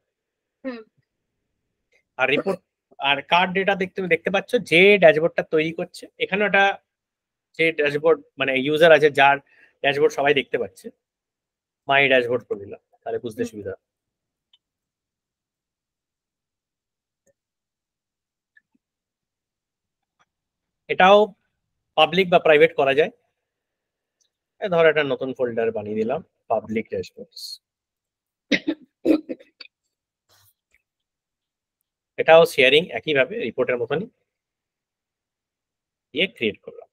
আর রিপোর্ট আর কার ডেটা দেখতে পাচ্ছ যে ড্যাশবোর্ডটা তৈরি করছে, এখানে ওটা যে ড্যাশবোর্ড মানে ইউজার আছে যার ড্যাশবোর্ড সবাই দেখতে পাচ্ছে, মাই ড্যাশবোর্ড করে দিলাম, তাহলে বুঝতে সুবিধা। এটাও পাবলিক বা প্রাইভেট করা যায়, ধর একটা নতুন ফোল্ডার বানিয়ে দিলাম, পাবলিক ড্যাশবোর্ডস। এটাও শেয়ারিং একইভাবে রিপোর্টের মতনই, দিয়ে ক্রিয়েট করলাম।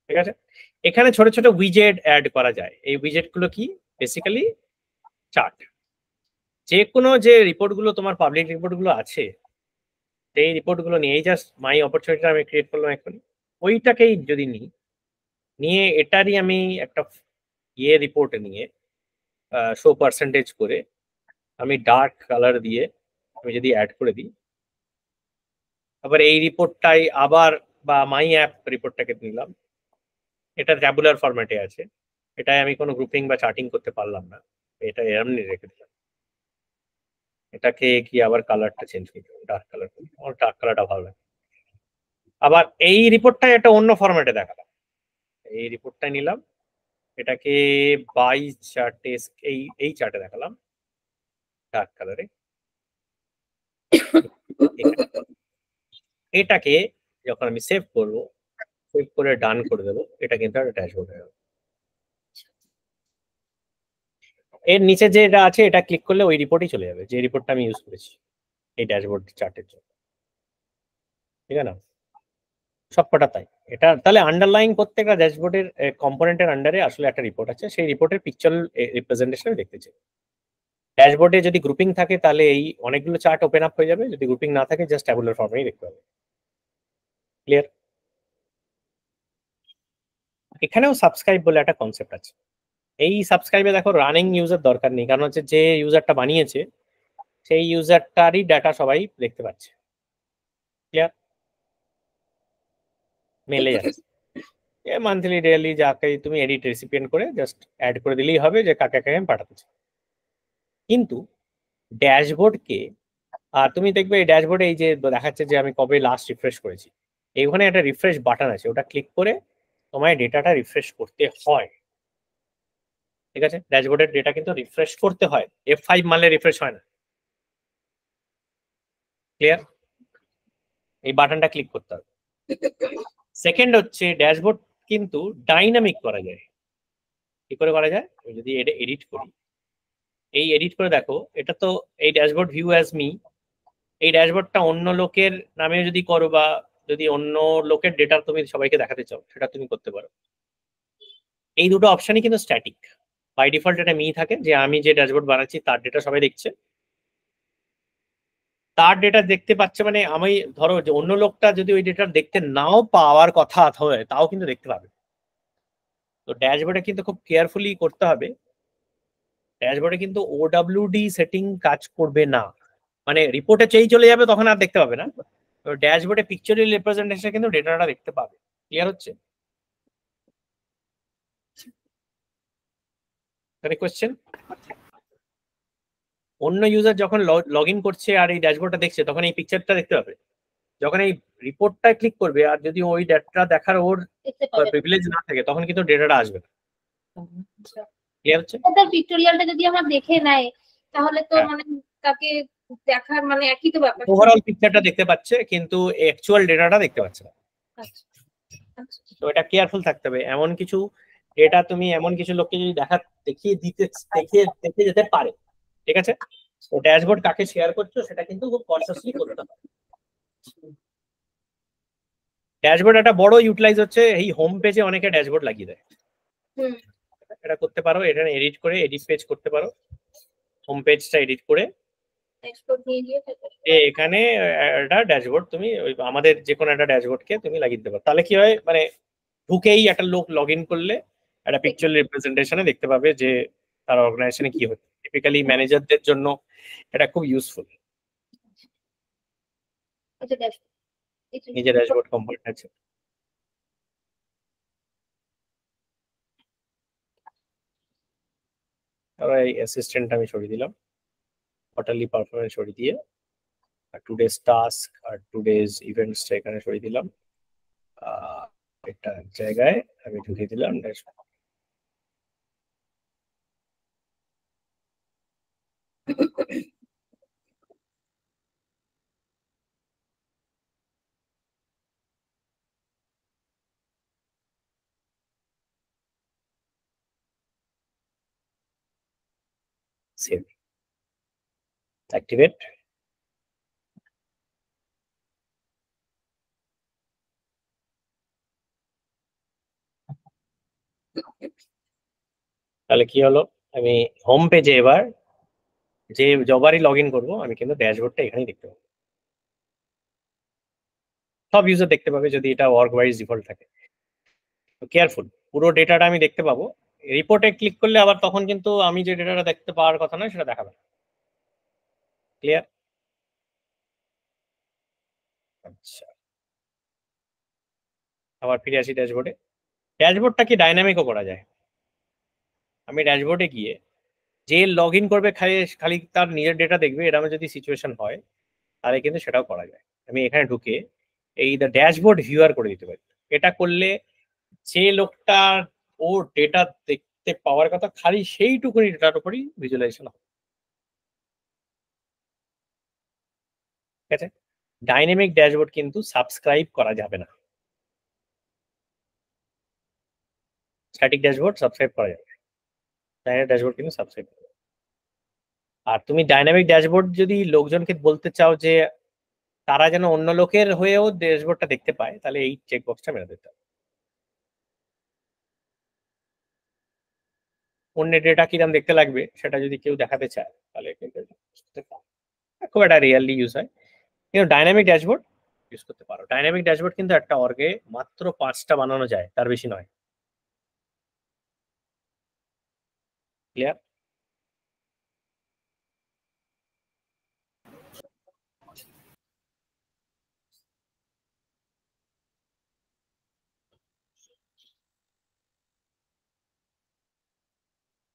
ঠিক আছে, এখানে ছোট ছোট উইজেট অ্যাড করা যায়। এই উইজেট গুলো কি? Basically chart. যে কোনো যে রিপোর্ট গুলো তোমার পাবলিক রিপোর্ট গুলো আছে, সেই রিপোর্ট গুলো নিয়ে, এই জাস্ট মাই অপরচুনিটি আমি ক্রিয়েট করলাম এখন, ওইটাকেই যদি নিয়ে এটারই আমি একটা রিপোর্ট নিয়ে শো পার্সেন্টেজ করে আমি ডার্ক কালার দিয়ে আমি যদি অ্যাড করে দিই, আবার এই রিপোর্টটাই আবার বা মাই অ্যাপ রিপোর্টটাকে নিলাম, এটা ট্যাবুলার ফরম্যাটে আছে, এটাই আমি কোনো গ্রুপিং বা চার্টিং করতে পারলাম না, এটা এমনি রেখে দিলাম। এটাকে কি আবার কালারটা চেঞ্জ করে দিলাম, ডার্ক কালার, আমার ডার্ক কালারটা ভালো লাগে। আবার এই রিপোর্টটাই একটা অন্য ফরম্যাটে দেখালাম, এই রিপোর্টটা নিলাম, এটাকে বাই চার্টে, এই চার্টে দেখালাম ডার্ক কালারে। এটাকে যখন আমি সেভ করব, সেভ করে ডান করে দেবো, এটা কিন্তু একটা ড্যাশবোর্ড হয়ে গেল। এর নিচে যে এটা আছে, এটা ক্লিক করলে ওই রিপোর্টই চলে যাবে, যে রিপোর্টটা আমি ইউজ করেছি এই ড্যাশবোর্ড চার্টের জন্য। ঠিক আছে না, সবকটা তাই। এটা তাহলে আন্ডারলাইন প্রত্যেকটা ড্যাশবোর্ডের কম্পোনেন্টের আন্ডারে আসলে একটা রিপোর্ট আছে, সেই রিপোর্টের পিকচার রিপ্রেজেন্টেশন দেখতে চাই। ড্যাশবোর্ডে যদি গ্রুপিং থাকে তাহলে এই অনেকগুলো চার্ট ওপেন আপ হয়ে যাবে, যদি গ্রুপিং না থাকে জাস্ট ট্যাবুলার ফর্মেই দেখতে পাবে। ক্লিয়ার? এখানেও সাবস্ক্রাইব বলে একটা কনসেপ্ট আছে। এই সাবস্ক্রাইবে দেখো রানিং ইউজার দরকার নেই, কারণ হচ্ছে যে ইউজারটা বানিয়েছে সেই ইউজারটারই ডাটা সবাই দেখতে পাচ্ছে। ক্লিয়ার? মেলে যাচ্ছে মান্থলি ডেইলি যাকে তুমি এডিট রেসিপিয়েন্ট করে জাস্ট অ্যাড করে দিলেই হবে যে কাকে কাকে আমি পাঠাতে চাই। কিন্তু ড্যাশবোর্ডকে, আর তুমি দেখবে এই ড্যাশবোর্ডে এই যে দেখাচ্ছে যে আমি কবে লাস্ট রিফ্রেশ করেছি, এইখানে একটা রিফ্রেশ বাটন আছে, ওটা ক্লিক করে তোমায় ডেটাটা রিফ্রেশ করতে হয়। ঠিক আছে, ড্যাশবোর্ডের ডেটা কিন্তু রিফ্রেশ করতে হয়, F5 মারলে রিফ্রেশ হয় না। ক্লিয়ার? এই বাটনটা ক্লিক করতে হবে। সেকেন্ড হচ্ছে ড্যাশবোর্ড কিন্তু ডাইনামিক করা যায়। কি করে করা যায়? আমি যদি এটা এডিট করি, এই এডিট করে দেখো, এটা তো এই ড্যাশবোর্ড ভিউ অ্যাজ মি, এই ড্যাশবোর্ডটা অন্য লোকের নামে যদি করো, বা যদি অন্য লোকের ডেটা তুমি সবাইকে দেখাতে চাও, সেটা তুমি করতে পারো। এই দুটো অপশনই কিন্তু স্ট্যাটিক। বাই ডিফল্ট এটা মি থাকে, যে আমি যে ড্যাশবোর্ড বানাচ্ছি তার ডেটা সবাই দেখছে, তার ডেটা দেখতে পাচ্ছে, মানে আমি ধরো যে অন্য লোকটা যদি ওই ডেটা দেখতে নাও পাওয়ার কথা হয়, তাও কিন্তু দেখতে পাবে। তো ড্যাশবোর্ডে কিন্তু খুব কেয়ারফুলি করতে হবে, ড্যাশবোর্ডে কিন্তু ওডব্লিউডি সেটিং কাজ করবে না, মানে রিপোর্টে চেয়ে চলে যাবে, তখন আর দেখতে পাবে না। তো ড্যাশবোর্ডে পিকচারাল রিপ্রেজেন্টেশন কিন্তু ডেটাটা দেখতে পাবে। ক্লিয়ার হচ্ছে? কোয়েশ্চেন? অন্য ইউজার যখন লগ ইন করছে আর এই ড্যাশবোর্ডটা দেখছে, তখন এই পিকচারটা দেখতে পাবে। যখন এই রিপোর্টটা ক্লিক করবে, আর যদি ওই ডেটাটা দেখার ওর দেখতে পাবে। প্রিভিলেজ না থাকে, তখন কিন্তু ডেটাটা আসবে না। ক্লিয়ার হচ্ছে? তার পিক্টোরিয়ালটা যদি আমরা দেখে নেয়, তাহলে তো হ্যাঁ। মানে তাকে দেখার মানে একই তো ব্যাপার। ওভারঅল পিকচারটা দেখতে পাচ্ছে, কিন্তু অ্যাকচুয়াল ডেটাটা দেখতে পাচ্ছে না। আচ্ছা, আচ্ছা। তো এটা কেয়ারফুল থাকতে হবে। এমন কিছু ডেটা তুমি এমন কিছু লোককে যদি দেখে যেতে পারে। ঠিক আছে, তো ড্যাশবোর্ড কাকে শেয়ার করছো সেটা কিন্তু খুব কনসিয়াসলি করতে হবে। ড্যাশবোর্ড একটা বড় ইউটিলাইজ হচ্ছে এই হোম পেজে অনেকে ড্যাশবোর্ড লাগিয়ে দেয়। হুম। এটা করতে পারো, এটা এডিট করে এডিট পেজ করতে পারো, হোম পেজটা এডিট করে এক্সপোর্ট নিয়ে গিয়ে এখানে একটা ড্যাশবোর্ড তুমি আমাদের যে কোনো একটা ড্যাশবোর্ডকে তুমি লাগিয়ে দিতে পারো। তাহলে কি হয়, মানে ঢুকেই একটা লোক লগ ইন করলে একটা পিকচার রিপ্রেজেন্টেশনে দেখতে পাবে যে তার অর্গানাইজেশনে কি হচ্ছে। টিপিক্যালি ম্যানেজারদের জন্য এটা খুব ইউজফুল। এটা দেখো, এই যে ড্যাশবোর্ড কম্পোনেন্ট আছে, তারপর এই অ্যাসিস্ট্যান্ট আমি সরিয়ে দিলাম, কোয়ার্টারলি পারফরমেন্স সরিয়ে দিয়ে আর টুডেজ টাস্ক আর টুডেজ ইভেন্টসটা এখানে সরিয়ে দিলাম। একটা জায়গায় আমি ঢুকিয়ে দিলাম ড্যাশবোর্ড। Save, activate. তাহলে কি হলো, আমি হোম পেজে এবার যে যবারই লগ ইন করবো আমি কিন্তু ড্যাশবোর্ডটা এখানেই দেখতে পাবো, সব ইউজার দেখতে পাবে যদি এটা ওয়ার্ক ওয়াইজ ডিফল্ট থাকে। কেয়ারফুল, পুরো ডেটাটা আমি দেখতে পাবো। রিপোর্টে ক্লিক করলে আবার তখন কিন্তু আমি যে ডেটাটা দেখতে পাওয়ার কথা নয় সেটা দেখাবে। ক্লিয়ার? আচ্ছা, আবার ফিরে আসি ড্যাশবোর্ডে। ড্যাশবোর্ডটা কি ডাইনামিকও করা যায়। আমি ড্যাশবোর্ডে গিয়ে যে লগ ইন করবে খালি খালি তার নিজের ডেটা দেখবে, এরকম যদি সিচুয়েশন হয় তাহলে কিন্তু সেটাও করা যায়। আমি এখানে ঢুকে এই দ্য ড্যাশবোর্ড ভিউয়ার করে দিতে পারি। এটা করলে যে লোকটা ওর ডেটা দেখতে পাওয়ার কথা খালি সেইটুকুনি ডেটার উপরই ভিজুয়ালাইজেশন হবে। ঠিক আছে, ডাইনামিক ড্যাশবোর্ড কিন্তু সাবস্ক্রাইব করা যাবে না। স্ট্যাটিক ড্যাশবোর্ড সাবস্ক্রাইব করা যাবে, ডাইনামিক ড্যাশবোর্ড কিন্তু সাবস্ক্রাইব করা যাবে। আর তুমি ডাইনামিক ড্যাশবোর্ড যদি লোকজনকে বলতে চাও যে তারা যেন অন্য লোকের হয়েও ড্যাশবোর্ডটা দেখতে পায়, তাহলে এই চেক বক্সটা মেরে দিতে হবে। অন্যের ডেটা কিরকম দেখতে লাগবে সেটা যদি কেউ দেখাতে চায় তাহলে খুব একটা রিয়েলি ইউজ হয়, কিন্তু ডাইনামিক ড্যাশবোর্ড ইউজ করতে পারো। ডাইনামিক ড্যাশবোর্ড কিন্তু একটা অর্গে মাত্র 5টা বানানো যায়, তার বেশি নয়। ক্লিয়ার?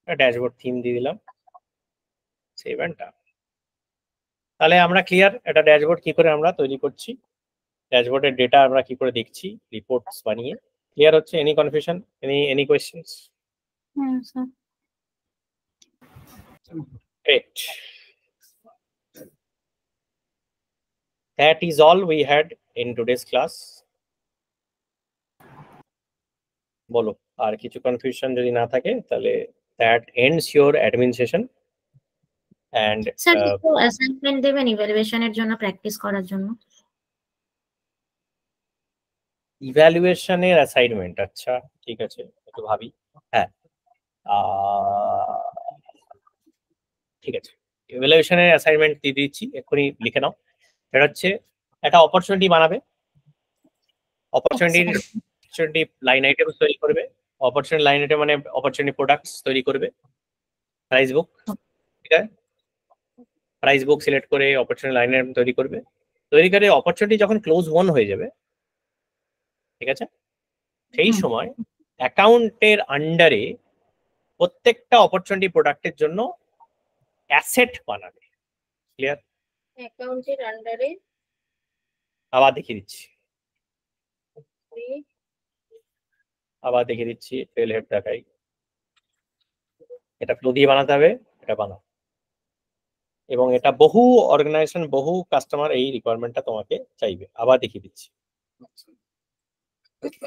ড্যাশবোর্ড থিম দিয়ে দিলাম, সেভ এন্ড ডান। তাহলে আমরা ক্লিয়ার এটা ড্যাশবোর্ড কি করে আমরা তৈরি করছি, ড্যাশবোর্ডের ডেটা আমরা কি করে দেখছি রিপোর্টস বানিয়ে। ক্লিয়ার হচ্ছে? Any confusion, any questions? হ্যাঁ sir. Great. That is all we had in today's class. বলো আর কিছু কনফিউশন যদি না থাকে তাহলে that ends your admin session and sir একটু অ্যাসাইনমেন্ট দেবেন ইভ্যালুয়েশনের জন্য, প্র্যাকটিস করার জন্য। ইভ্যালুয়েশনের অ্যাসাইনমেন্ট, আচ্ছা ঠিক আছে একটু ভাবি। হ্যাঁ ঠিক আছে, ইভ্যালুয়েশনের অ্যাসাইনমেন্ট দিয়ে দিচ্ছি, এক্ষুনি লিখে নাও। এটা হচ্ছে একটা অপরচুনিটি বানাবে, অপরচুনিটি লাইন আইটেম তৈরি করবে, অপরচুনিটি লাইন আইটেম মানে অপরচুনিটি প্রোডাক্টস তৈরি করবে, প্রাইস বুক, ঠিক আছে, প্রাইস বুক সিলেক্ট করে অপরচুনিটি লাইন আইটেম তৈরি করবে, তৈরি করে অপরচুনিটি যখন ক্লোজ 1 হয়ে যাবে, ঠিক আছে, সেই সময় অ্যাকাউন্টের আন্ডারে প্রত্যেকটা অপরচুনিটি প্রোডাক্টের জন্য অ্যাসেট বানাবে। ক্লিয়ার? অ্যাকাউন্টের আন্ডারে আবার দেখিয়ে দিচ্ছি, ট্রেল হেড দেখাই। এটা ফ্লো দিয়ে বানাতে হবে, এটা বানাও। এবং এটা বহু অর্গানাইজেশন বহু কাস্টমার এই রিকোয়ারমেন্টটা তোমাকে চাইবে। আবার দেখিয়ে দিচ্ছি,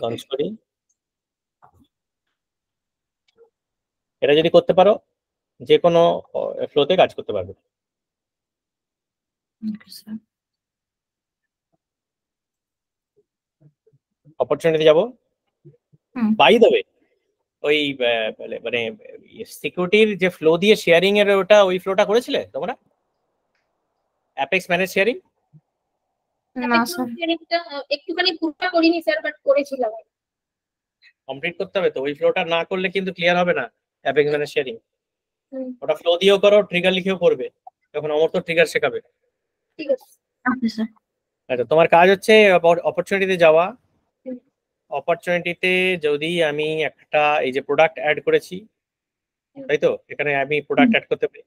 লঞ্চ করি। এটা যদি করতে পারো যে কোনো ফ্লোতে কাজ করতে পারবে। অপরচুনিটি যাব, বাই দ্য ওয়ে ওই মানে সিকিউরিটির যে ফ্লো দিয়ে শেয়ারিং এর ওটা ওই ফ্লোটা করেছিলে তোমরা অ্যাপেক্স ম্যানেজ শেয়ারিং? না স্যার, একটুখানি পুরোটা করিনি স্যার, বাট করেছিলাম। কমপ্লিট করতে হবে তো, ওই ফ্লোটা না করলে কিন্তু ক্লিয়ার হবে না অ্যাপেক্স ম্যানেজ শেয়ারিং। ওটা ফ্লো দিয়েও করো, ট্রিগার লিখেও করবে, তখন অমর তো ট্রিগার শেখাবে। ঠিক আছে স্যার। আচ্ছা, তোমার কাজ হচ্ছে অপরচুনিটিতে যাওয়া। অপরচুনিটিতে যদি আমি একটা এই যে প্রোডাক্ট অ্যাড করেছি, তাই তো, এখানে আমি প্রোডাক্ট অ্যাড করতে পারি।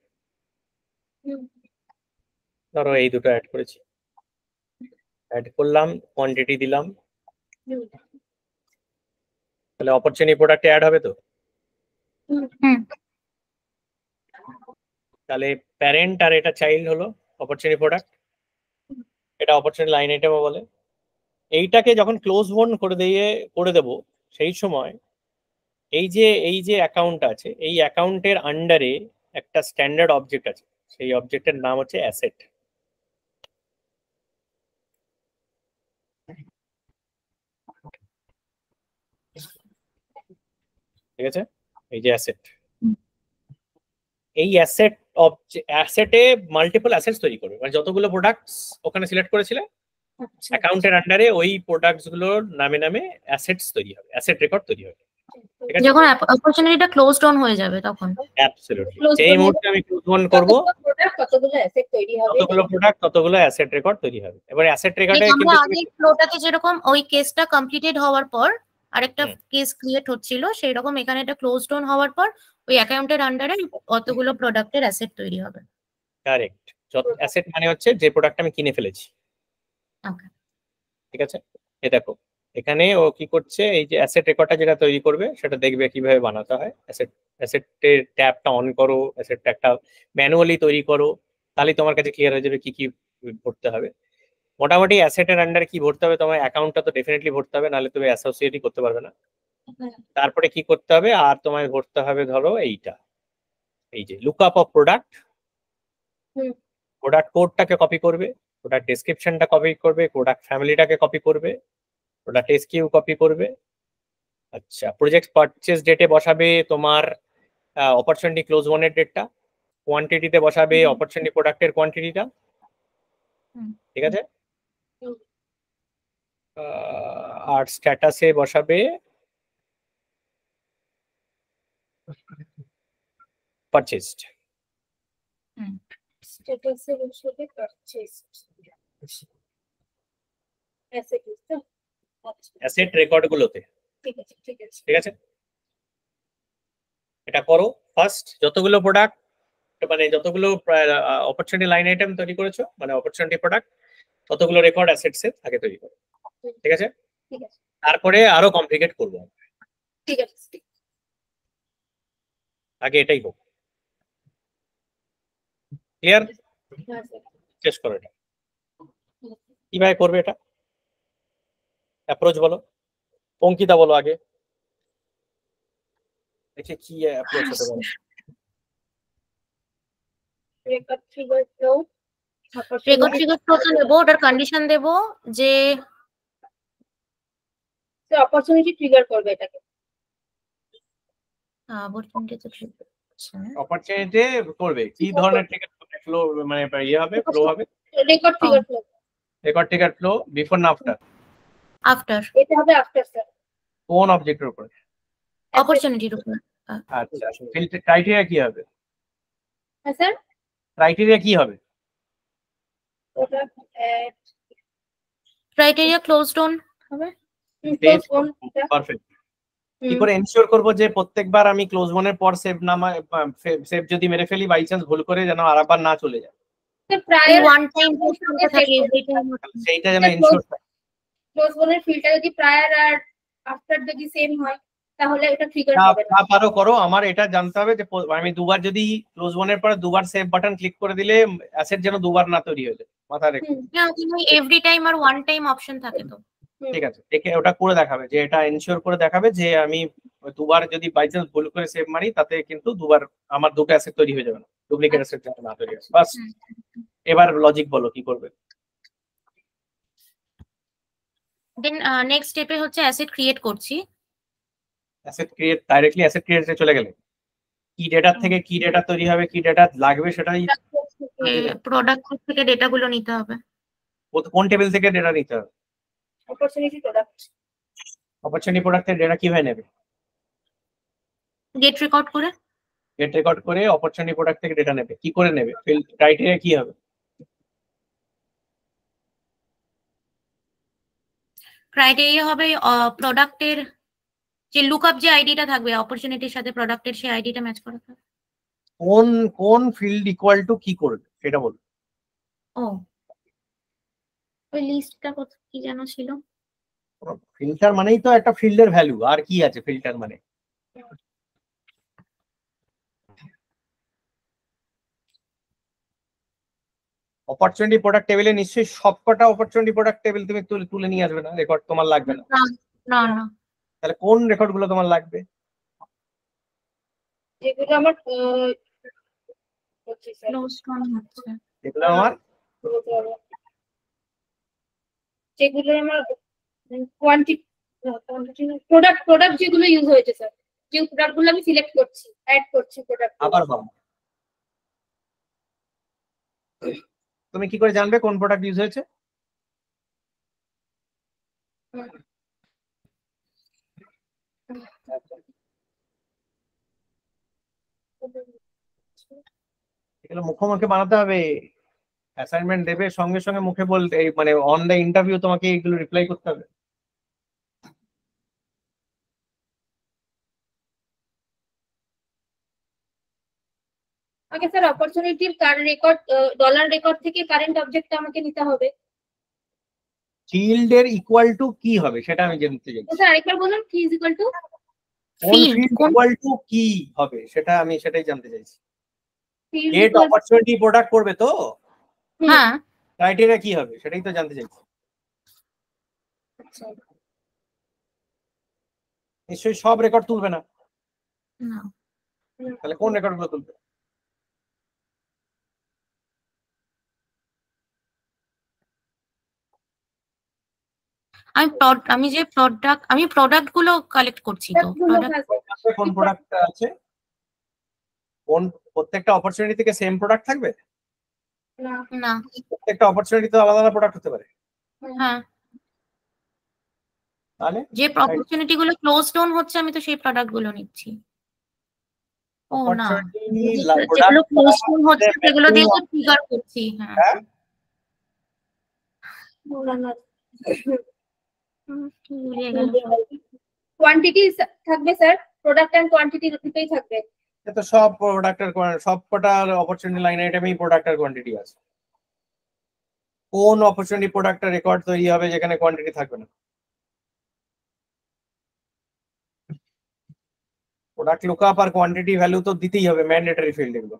ধরো এই দুটো অ্যাড করেছি, অ্যাড করলাম, কোয়ান্টিটি দিলাম, তাহলে অপরচুনিটি প্রোডাক্টে অ্যাড হবে তো। তাহলে প্যারেন্ট আর এটা চাইল্ড হলো অপরচুনিটি প্রোডাক্ট, এটা অপরচুনিটি লাইন আইটেমও বলে। এইটাকে যখন ক্লোজ ওয়ান করে দেব সেই সময় এই যে অ্যাকাউন্ট আছে এই অ্যাকাউন্টের আন্ডারে একটা স্ট্যান্ডার্ড অবজেক্ট আছে, সেই অবজেক্টের নাম হচ্ছে অ্যাসেট। ঠিক আছে, এই যে অ্যাসেট, এই অ্যাসেটে মাল্টিপল অ্যাসেটস তৈরি করবে, মানে যতগুলো প্রোডাক্টস ওখানে সিলেক্ট করেছিলে আচ্ছা অ্যাকাউন্টের আন্ডারে ওই প্রোডাক্টস গুলোর নামে নামে অ্যাসেটস তৈরি হবে, অ্যাসেট রেকর্ড তৈরি হবে। ঠিক আছে, যখন অপরচুনিটিটা ক্লোজ ডাউন হয়ে যাবে তখন অ্যাবসলিউটলি Close যেই down মুহূর্তে আমি ক্লোজ ডাউন করব কতগুলো অ্যাসেট তৈরি হবে, ততগুলো প্রোডাক্ট ততগুলো অ্যাসেট রেকর্ড তৈরি হবে। এবার অ্যাসেট রেকর্ডে আমরা কিন্তু আগে ফ্লোটাতে যেরকম ওই কেসটা কমপ্লিটেড হওয়ার পর আরেকটা হুম। কেস ক্রিয়েট হচ্ছিল, সেই রকম এখানে এটা ক্লোজ ডাউন হওয়ার পর ওই অ্যাকাউন্টের আন্ডারে কতগুলো প্রোডাক্টের অ্যাসেট তৈরি হবে। কারেক্ট, যত অ্যাসেট মানে হচ্ছে যে প্রোডাক্ট আমি কিনে ফেলেছি। ওকে, ঠিক আছে, এ দেখো এখানে ও কি করছে, এই যে অ্যাসেট রেকর্ডটা যেটা তৈরি করবে সেটা দেখবে কিভাবে বানাতে হয়। অ্যাসেটের ট্যাবটা অন করো, অ্যাসেট ট্যাগটা ম্যানুয়ালি তৈরি করো, তাহলে তোমার কাছে ক্লিয়ার হয়ে যাবে কি কি ভরতে হবে। মোটামুটি অ্যাসেটের আন্ডারে কি ভরতে হবে, তোমার অ্যাকাউন্টটা তো ডেফিনেটলি ভরতে হবে, নাহলে তুমি অ্যাসোসিয়েটই করতে পারবে না। তারপরে কি করতে হবে, আর তোমায় ভরতে হবে ধরো এইটা, এই যে lookup of product. Hmm. Product কোডটাকে কপি করবে, প্রোডাক্ট ডেসক্রিপশনটা কপি করবে, প্রোডাক্ট ফ্যামিলিটাকে কপি করবে, প্রোডাক্ট এসকিউ কপি করবে। আচ্ছা, প্রজেক্ট পারচেজ ডেটে বসাবে তোমার অপরচুনিটি ক্লোজ ওয়ানের ডেটটা, কোয়ান্টিটিতে বসাবে অপরচুনিটি প্রোডাক্টের কোয়ান্টিটিটা। ঠিক আছে, আর স্ট্যাটাসে বসাবে পারচেজড। স্ট্যাটাসের হিসেবে পারচেজ অ্যাসেট তো আচ্ছা অ্যাসেট রেকর্ড গুলোতে। ঠিক আছে ঠিক আছে ঠিক আছে, এটা করো ফার্স্ট। যতগুলো প্রোডাক্ট মানে যতগুলো অপরচুনিটি লাইন আইটেম তৈরি করেছো, মানে অপরচুনিটি প্রোডাক্ট, ততগুলো রেকর্ড অ্যাসেটস এর আগে তৈরি করো। ঠিক আছে, ঠিক আছে তারপরে আরো কমপ্লিকেট করবো, ঠিক আছে আগে এটাই হোক। ক্লিয়ার, হ্যাঁ স্যার শেষ করো এটা। কিভাবে করবে এটা, অ্যাপ্রোচ বলো, অঙ্কিতা বলো আগে, দেখি কি অ্যাপ্রোচ হতে পারে। Record trigger flow record trigger ফ্লোটা নেবো, ওটার কন্ডিশন দেবো যে অপরচুনিটি ট্রিগার করবে এটাকে অপরচুনিটি অপরচুনিটি করবে কি ধরনের টিকেট ফ্লো, মানে ইয়ে হবে, ফ্লো হবে, record trigger flow record ticket flow before না আফটার? আফটার, এটা হবে আফটার স্যার কোন অবজেক্টের উপরে? অপরচুনিটির উপর। আচ্ছা, ফিল্টার ক্রাইটেরিয়া কি হবে, হ্যাঁ স্যার ক্রাইটেরিয়া কি হবে? ওটা ক্রাইটেরিয়া ক্লোজ ডাউন হবে। পারফেক্ট। কি করে এনশিওর করব যে প্রত্যেকবার আমি ক্লোজ ওয়ানের পর সেভ নামায়, সেভ যদি মেরে ফেলি বাই চান্স ভুল করে, যেন আরেকবার না চলে যায়, প্রায়র ওয়ান টাইম থাকে সেইটা যেন এনশিওর থাকে। ক্লোজ ওয়ানের ফিল্ডটা যদি প্রায়র আর আফটার যদি সেম হয় তাহলে এটা ট্রিগার হবে না। না পারো করো, আমার এটা জানতে হবে যে আমি দুবার যদি ক্লোজ ওয়ানের পরে দুবার সেভ বাটন ক্লিক করে দিলে অ্যাসেট যেন দুবার না তৈরি হয়ে যায়, মাথায় রেখো। এভরি টাইম আর ওয়ান টাইম অপশন থাকে তো। ঠিক আছে, দেখে ওটা করে দেখাবে, যে এটা এনশিওর করে দেখাবে যে আমি দুবার যদি বাই চান্স ভুল করে সেভ মারি তাতে কিন্তু দুবার আমার দুটো অ্যাসেট তৈরি হয়ে যাবে না, ডুপ্লিকেট অ্যাসেট যেন না তৈরি হয়। বাস, এবার লজিক বলো কি করবে। দেন নেক্সট স্টেপে হচ্ছে অ্যাসেট ক্রিয়েট করছি। অ্যাসেট ক্রিয়েট, ডাইরেক্টলি অ্যাসেট ক্রিয়েটে চলে গেলে কি ডেটা থেকে কি ডেটা তৈরি হবে, কি ডেটা লাগবে সেটাই প্রোডাক্ট থেকে ডেটাগুলো নিতে হবে। কোন টেবিল থেকে ডেটা নিতে হবে। অপরচুনিটি প্রোডাক্ট, অপরচুনিটি প্রোডাক্টের ডেটা কিভাবে নেবে, গেট রেকর্ড করে। গেট রেকর্ড করে অপরচুনিটি প্রোডাক্ট থেকে ডেটা নেবে, কি করে নেবে, ক্রাইটেরিয়া কি হবে? ক্রাইটেরিয়া হবে প্রোডাক্টের যে লুকআপ যে আইডিটা থাকবে অপরচুনিটির সাথে প্রোডাক্টের সেই আইডিটা ম্যাচ করাতে হবে। কোন কোন ফিল্ড ইকুয়াল টু কি করবে সেটা বল। ও ওই লিস্টটা কত কি যেন ছিল, ফিল্টার মানেই তো একটা ফিল্ডের ভ্যালু, আর কি আছে ফিল্টার মানে? অপরচুনিটি প্রোডাক্ট টেবিলে নিশ্চয়ই সবকটা অপরচুনিটি প্রোডাক্ট টেবিল তুমি তুলে নিয়ে আসবে না, রেকর্ড তোমার লাগবে না। না না, তাহলে কোন রেকর্ড গুলো তোমার লাগবে? যেগুলো আমার করছি স্যার। ক্লোজ ডাউন হচ্ছে। এগুলো আমার যেগুলো আমার কোয়ান্টিটি প্রোডাক্ট যেগুলো ইউজ হয়েছে স্যার, যে প্রোডাক্ট গুলো আমি সিলেক্ট করছি, অ্যাড করছি প্রোডাক্ট। আবার পাবো। তুমি কি করে জানবে কোন প্রোডাক্ট ইউজ হয়েছে? এগুলো মুখোমুখি বানাতে হবে, অ্যাসাইনমেন্ট দেবে সঙ্গে সঙ্গে মুখে বলতে, মানে অন দ্য ইন্টারভিউ তোমাকে এগুলো রিপ্লাই করতে হবে। ওকে স্যার, অপরচুনিটির রেকর্ড, ডলার রেকর্ড থেকে কারেন্ট অবজেক্টটা আমাকে নিতে হবে। ফিল্ড এর ইকুয়াল টু কি হবে সেটা আমি জানতে চাই। স্যার আরেকবার বলুন, কি ইজ ইকুয়াল টু? কোন ফিল্ড ইকুয়াল টু কি হবে সেটাই জানতে চাইছি। ফিল্ড গেট অপরচুনিটি প্রোডাক্ট করবে তো, হ্যাঁ, ক্রাইটেরিয়া কি হবে সেটাই তো জানতে চাইছি। আচ্ছা, নিশ্চয়ই সব রেকর্ড তুলবে না, না তাহলে কোন রেকর্ড গুলো তুলবে? আমি যে প্রোডাক্ট গুলো কালেক্ট করছি তো। কোন প্রোডাক্ট আছে, কোন প্রত্যেকটা অপরচুনিটি থেকে সেম প্রোডাক্ট থাকবে না না, প্রত্যেকটা অপরচুনিটি তো আলাদা আলাদা প্রোডাক্ট হতে পারে। হ্যাঁ, তাহলে যে অপরচুনিটি গুলো ক্লোজ ডাউন হচ্ছে আমি তো সেই প্রোডাক্ট গুলো নিচ্ছি। ও না, যেগুলো ক্লোজ ডাউন হচ্ছে সেগুলো দিয়ে তো ট্রিগার করছি। হ্যাঁ, কোয়ান্টিটি থাকবে স্যার, প্রোডাক্ট এন্ড কোয়ান্টিটি দুটোই থাকবে। তো সব প্রোডাক্টের সব কটার অপরচুনিটি লাইন আইটেমেই প্রোডাক্টের কোয়ান্টিটি আছে। কোন অপরচুনিটি প্রোডাক্টের রেকর্ড তৈরি হবে যেখানে কোয়ান্টিটি থাকবে না? প্রোডাক্ট লুকআপ আর কোয়ান্টিটি ভ্যালু তো দিতেই হবে, ম্যান্ডেটরি ফিল্ড এগুলো।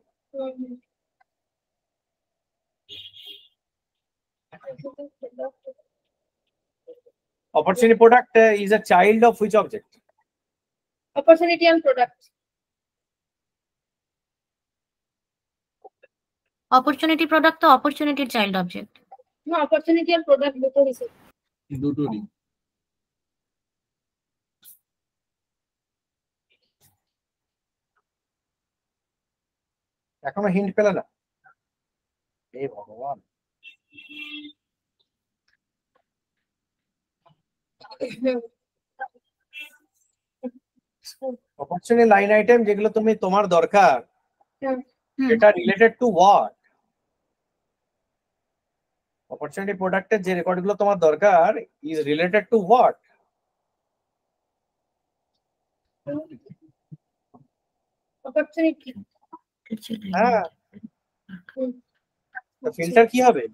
Opportunity product is a child of which object? Opportunity and product. Opportunity product তো অপরচুনিটির চাইল্ড অবজেক্ট। না, অপরচুনিটি আর প্রোডাক্ট দুটোরই স্যার। দুটোরই। এখনো হিন্ট পেলে না? হে ভগবান। অপরচুনিটি লাইন আইটেম যেগুলো তোমার দরকার এটা রিলেটেড টু হোয়াট? অপরচুনিটি প্রোডাক্টের যে রেকর্ডগুলো তোমার দরকার is related to what? Opportunity. হ্যাঁ, ফিল্টার কি হবে?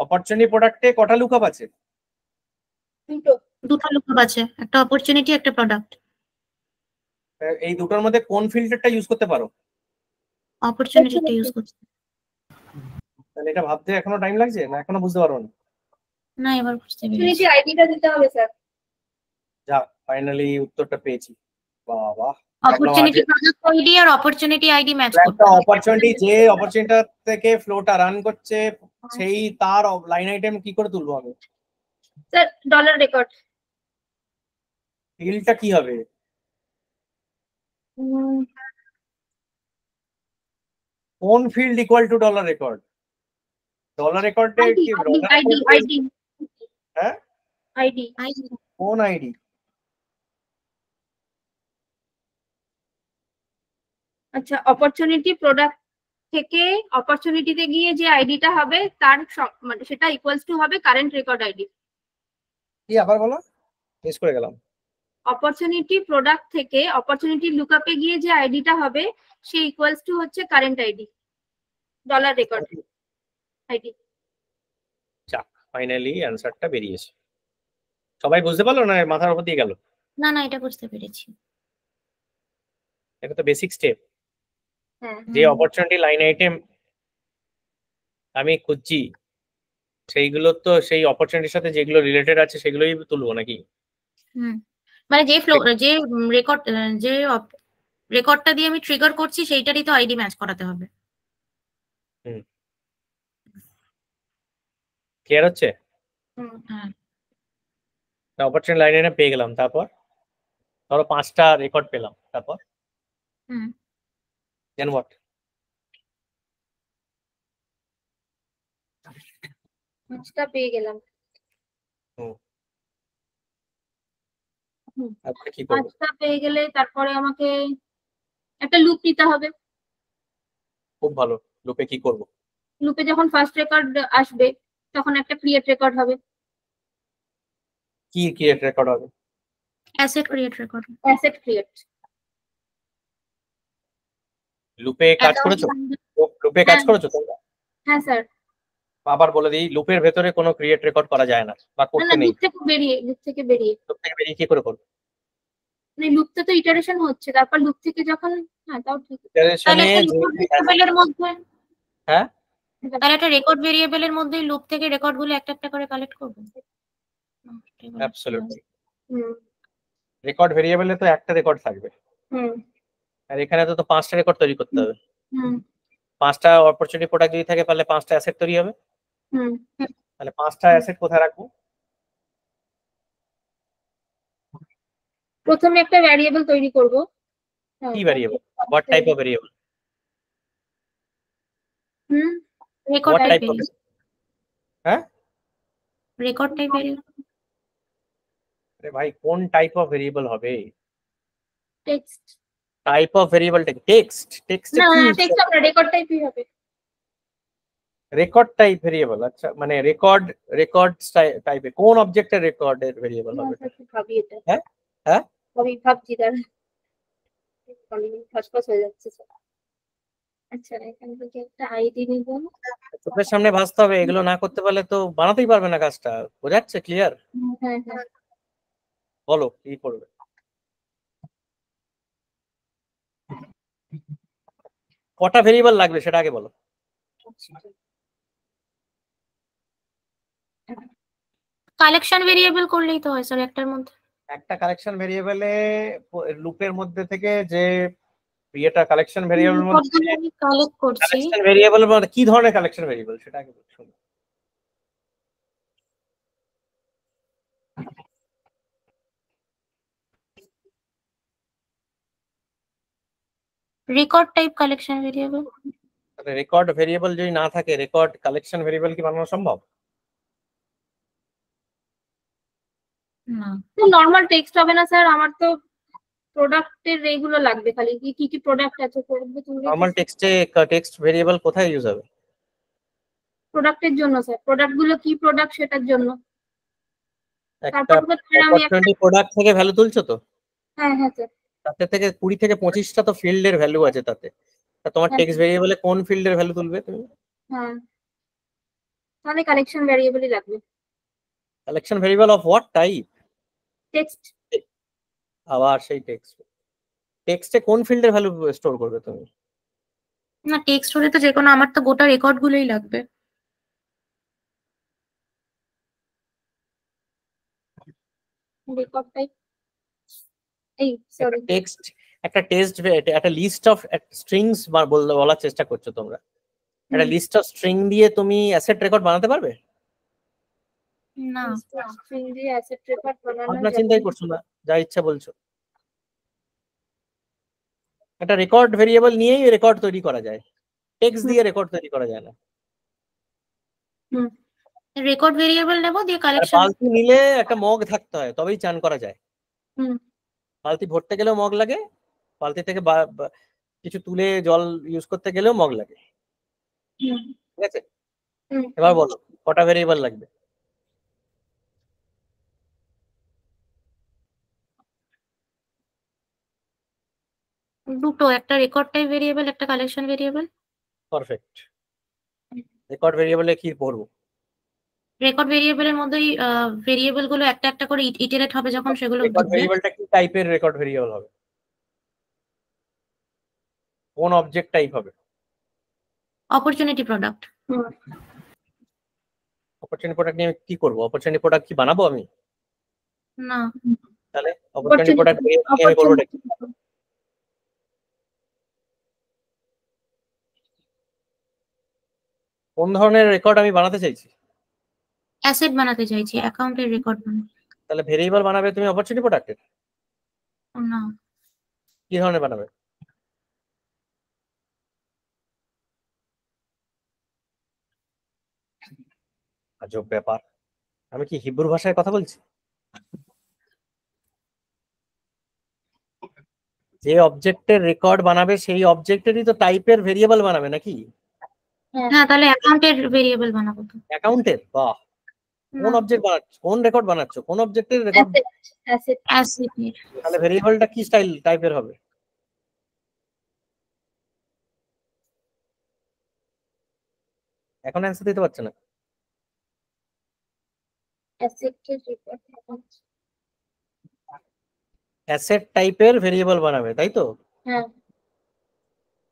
অপরচুনিটি প্রোডাক্টে কটা লুকআপ আছে? দুটো লুকআপ আছে, একটা অপরচুনিটি একটা প্রোডাক্ট। এই দুটোর মধ্যে কোন ফিল্টারটা ইউজ করতে পারো? অপরচুনিটিটা ইউজ করছি। তাহলে এটা ভাবতে এখনো টাইম লাগছে না এখনো বুঝতে পারো না? না, এবার বুঝতে পেরেছি। অপরচুনিটি আইডিটা দিতে হবে স্যার। যা, ফাইনালি উত্তরটা পেয়েছি। বাবা, অপরচুনিটি প্রোডাক্ট আইডি আর অপরচুনিটি আইডি ম্যাচ করতে একটা অপরচুনিটি যে অপরচুনিটি থেকে ফ্লোটা রান করছে সেই তার লাইন আইটেম কি করে তুলবো আমি? Sir dollar record. ফিল্ডটা কি হবে? কোন field equal to dollar record? Dollar রেকর্ডে কি আইডি। হ্যাঁ, আইডি। কোন আইডি? আচ্ছা, অপরচুনিটি প্রোডাক্ট থেকে অপরচুনিটিতে গিয়ে যে আইডিটা হবে তার মানে সেটা ইকুয়ালস টু হবে কারেন্ট রেকর্ড আইডি। কি আবার বলো, মিস করে গেলাম। অপরচুনিটি প্রোডাক্ট থেকে অপরচুনিটি লুকআপে গিয়ে যে আইডিটা হবে সে ইকুয়ালস টু হচ্ছে current ID, dollar record ID. যাক, ফাইনালি অ্যানসারটা বেরিয়েছে। সবাই বুঝতে পারলো না মাথার উপর দিয়ে গেল? না না, এটা বুঝতে পেরেছি। এটা তো বেসিক স্টেপ। হ্যাঁ, যে অপরচুনিটি লাইন আইটেম আমি খুঁজছি সেইগুলো তো সেই অপরচুনিটির সাথে যেগুলো রিলেটেড আছে সেগুলোই তুলবো নাকি? মানে যে ফ্লো যে রেকর্ড যে রেকর্ডটা দিয়ে আমি ট্রিগার করছি সেইটারই তো আইডি ম্যাচ করাতে হবে। ক্লিয়ার হচ্ছে? হ্যাঁ, অপরচুনিটি লাইন এনে পেয়ে গেলাম, তারপর ধরো 5টা রেকর্ড পেলাম, তারপর দেন হোয়াট? 5টা পেয়ে গেলাম। তারপরে কি করব? 5টা পেয়ে গেলে তারপরে আমাকে একটা লুপ নিতে হবে। খুব ভালো। লুপে কি করব? লুপে যখন ফার্স্ট রেকর্ড আসবে তখন একটা ক্রিয়েট রেকর্ড হবে। কি ক্রিয়েট রেকর্ড হবে? Asset create record. Asset create. লুপে কাজ করেছো? লুপে কাজ করেছো তোমরা? হ্যাঁ স্যার। আবার বলে দিই, লুপের ভেতরে কোনো ক্রিয়েট রেকর্ড করা যায় না বা না করতে না, নেই। লুপ থেকে বেরিয়ে লুপ থেকে বেরিয়ে কি করে করবে? মানে লুপতে তো ইটারেশন হচ্ছে, তারপর লুপ থেকে যখন, হ্যাঁ তাও ঠিক। তাহলে ইটারেশনে একটা রেকর্ড ভেরিয়েবলের মধ্যে, হ্যাঁ তাহলে একটা রেকর্ড ভেরিয়েবলের মধ্যে লুপ থেকে রেকর্ড গুলো একটা একটা করে কালেক্ট করব। অ্যাবসলিউটলি। হুম রেকর্ড ভেরিয়েবলে তো একটা রেকর্ড থাকবে, হুম আর এখানে তো 5টা রেকর্ড তৈরি করতে হবে। হুম 5টা অপরচুনিটি প্রোডাক্ট যদি থাকে তাহলে 5টা অ্যাসেট তৈরি হবে। হুম তাহলে 5টা অ্যাসেট কোথায় রাখবো? প্রথমে একটা ভ্যারিয়েবল তৈরি করব। কি variable? What type of variable? Hmm record what type type of? হ্যাঁ রেকর্ড টাইপ ভেরিয়েবল। আরে ভাই, কোন টাইপ অফ ভেরিয়েবল হবে? টেক্সট। টাইপ অফ ভেরিয়েবলটা টেক্সট? টেক্সটে না কি? টেক্সট হবে, রেকর্ড টাইপই হবে। রেকর্ড টাইপ ভেরিয়েবল, আচ্ছা, মানে রেকর্ড টাইপে কোন অবজেক্টের রেকর্ডের ভেরিয়েবল হবে? ভাবি এটা। হ্যাঁ হ্যাঁ আমি ভাবছি তার ফসফস হয়ে যাচ্ছে। আচ্ছা, এখান থেকে একটা আইডি নিব। চোখের সামনে ভাসতে হবে, এগুলো না করতে পারলে তো বানাতেই পারবে না কাজটা। বোঝাচ্ছে? ক্লিয়ার? হ্যাঁ হ্যাঁ। বলো কি করবে। কটা ভেরিয়েবল লাগবে সেটা আগে বলো। কালেকশন ভেরিয়েবল করলেই তো হয় স্যার একটার মধ্যে। একটা কালেকশন ভেরিয়েবলে লুপের মধ্যে থেকে যে ইয়েটা কালেকশন ভেরিয়েবলের মধ্যে আমি কালেক্ট করছি। কালেকশন ভেরিয়েবলের মধ্যে কি ধরনের কালেকশন ভেরিয়েবল সেটা আগে শুনুন। Record type collection variable. Record variable যদি না থাকে, রেকর্ড কালেকশন ভেরিয়েবল কি বানানো সম্ভব? না, নরমাল টেক্সট হবে না স্যার, আমার তো প্রোডাক্টের এইগুলো লাগবে, খালি কি কি প্রোডাক্ট আছে করবে তুমি। নরমাল টেক্সট ভেরিয়েবল কোথায় ইউজ হবে? প্রোডাক্টের জন্য স্যার, প্রোডাক্ট গুলো কি প্রোডাক্ট সেটার জন্য। একটা তারপর আমি একটা, অপরচুনিটি প্রোডাক্ট থেকে ভ্যালু তুলছো তো, হ্যাঁ হ্যাঁ স্যার। তাতে থেকে 20 থেকে 25টা তো ফিল্ডের ভ্যালু আছে তাতে। তা তোমার হ্যাঁ, টেক্সট ভেরিয়েবলে কোন ফিল্ডের ভ্যালু তুলবে তুমি? হ্যাঁ তাহলে কালেকশন ভ্যারিয়েবলই লাগবে। Collection variable of what type? Text. আবার সেই টেক্সটে কোন ফিল্ডের ভ্যালু স্টোর করবে তুমি? না টেক্সট হলে তো যে কোনো, আমার তো গোটা রেকর্ড গুলোই লাগবে। রেকর্ড টাইপ, এই সরি একটা লিস্ট অফ স্ট্রিংস বলার চেষ্টা করছো তোমরা। একটা লিস্ট অফ স্ট্রিং দিয়ে তুমি অ্যাসেট রেকর্ড বানাতে পারবে? না, স্ট্রিং দিয়ে অ্যাসেট রেকর্ড বানানো ভাবনা যাবে চিন্তাই না। করছো না, যা ইচ্ছা বলছো। একটা রেকর্ড ভেরিয়েবল নিয়েই রেকর্ড তৈরি করা যায়, টেক্সট দিয়ে রেকর্ড তৈরি করা যায় না। রেকর্ড ভেরিয়েবল নেব দিয়ে আর কালেকশন। বালতি নিলে একটা মগ থাকতে হয় তবেই চান করা যায়। হুম বালতি ভরতে গেলেও মগ লাগে, বালতি থেকে কিছু তুলে জল ইউজ করতে গেলেও মগ লাগে। হুম ঠিক আছে, হুম এবার বলো কটা ভেরিয়েবল লাগবে? দুটো, একটা রেকর্ড টাইপ ভেরিয়েবল, একটা কালেকশন ভেরিয়েবল। পারফেক্ট। রেকর্ড ভেরিয়েবলে কি পড়বো? রেকর্ড ভেরিয়েবলের মধ্যেই ভেরিয়েবল গুলো একটা একটা করে ইটারেট হবে যখন সেগুলো রেকর্ড ঢুকবে। ভেরিয়েবলটা কি টাইপের রেকর্ড ভেরিয়েবল হবে? কোন অবজেক্ট টাইপ হবে? Opportunity product. অপরচুনিটি প্রোডাক্ট নিয়ে আমি কি করবো? অপরচুনিটি প্রোডাক্ট কি বানাবো আমি? না, তাহলে অপরচুনিটি প্রোডাক্ট আমি করবো এটা কি? কোন ধরনের রেকর্ড আমি বানাতে চাইছি? অ্যাসেট বানাতে চাইছি, অ্যাকাউন্টের রেকর্ড বানাতে। তাহলে ভেরিয়েবল বানাবে তুমি অপরচুনিটি প্রোডাক্টের? না, কি ধরনের বানাবে? আজব ব্যাপার, আমি কি হিব্রু ভাষায় কথা বলছি? যে অবজেক্টের রেকর্ড বানাবে সেই অবজেক্টেরই তো টাইপের ভেরিয়েবল বানাবে নাকি? হ্যাঁ, তাহলে অ্যাকাউন্টের ভেরিয়েবল বানাবো তো। অ্যাকাউন্টের? বাহ, কোন অবজেক্ট বানাচ্ছ, কোন রেকর্ড বানাচ্ছ, কোন অবজেক্টের রেকর্ড? অ্যাসেটের। তাহলে ভেরিয়েবলটা কি স্টাইল টাইপের হবে? এখন অ্যান্সার দিতে পারছে না। অ্যাসেট টাইপের ভেরিয়েবল বানাবে, তাই তো? হ্যাঁ।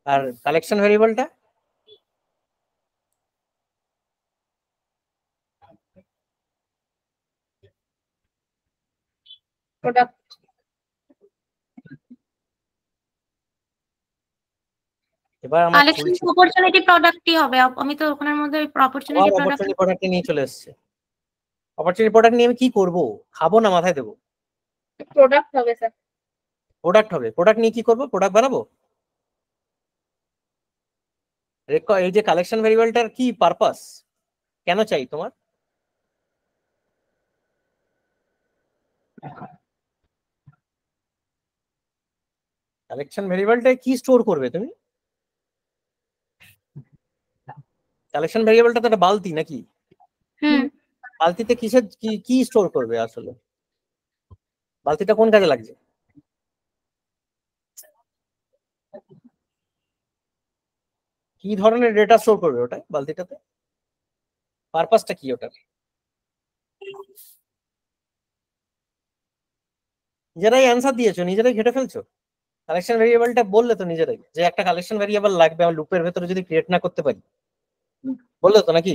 আর কালেকশন ভেরিয়েবলটা? প্রোডাক্ট। এবার আমার কালেকশন অপরচুনিটি প্রোডাক্টই হবে। আমি তো ওখানের মধ্যে অপরচুনিটি প্রোডাক্ট নিয়ে চলে এসেছে। অপরচুনিটি প্রোডাক্ট নিয়ে আমি কি করব? খাবো না মাথায় দেবো? প্রোডাক্ট হবে স্যার। প্রোডাক্ট হবে। প্রোডাক্ট নিয়ে কি করব? প্রোডাক্ট বানাবো। এই যে কালেকশন ভেরিয়েবলটার কি পারপাস, কেন চাই তোমার? কালেকশন ভেরিয়েবলটায় কি স্টোর করবে তুমি? কালেকশন ভেরিয়েবলটা তো একটা বালতি নাকি? বালতিতে কিসের কি স্টোর করবে আসলে? বালতিটা কোন কাজে লাগছে? কি ধরনের ডেটা স্টোর করবে ওটা বালতিটাতে? পারপাসটা কি ওটার? নিজেরাই অ্যান্সার দিয়েছো, নিজেরাই ঘেটে ফেলছো। কালেকশন ভেরিয়েবলটা বললে তো নিজেরাই যে একটা কালেকশন ভেরিয়েবল লাগবে আমার লুপের ভেতরে যদি ক্রিয়েট না করতে পারি, বললে তো নাকি?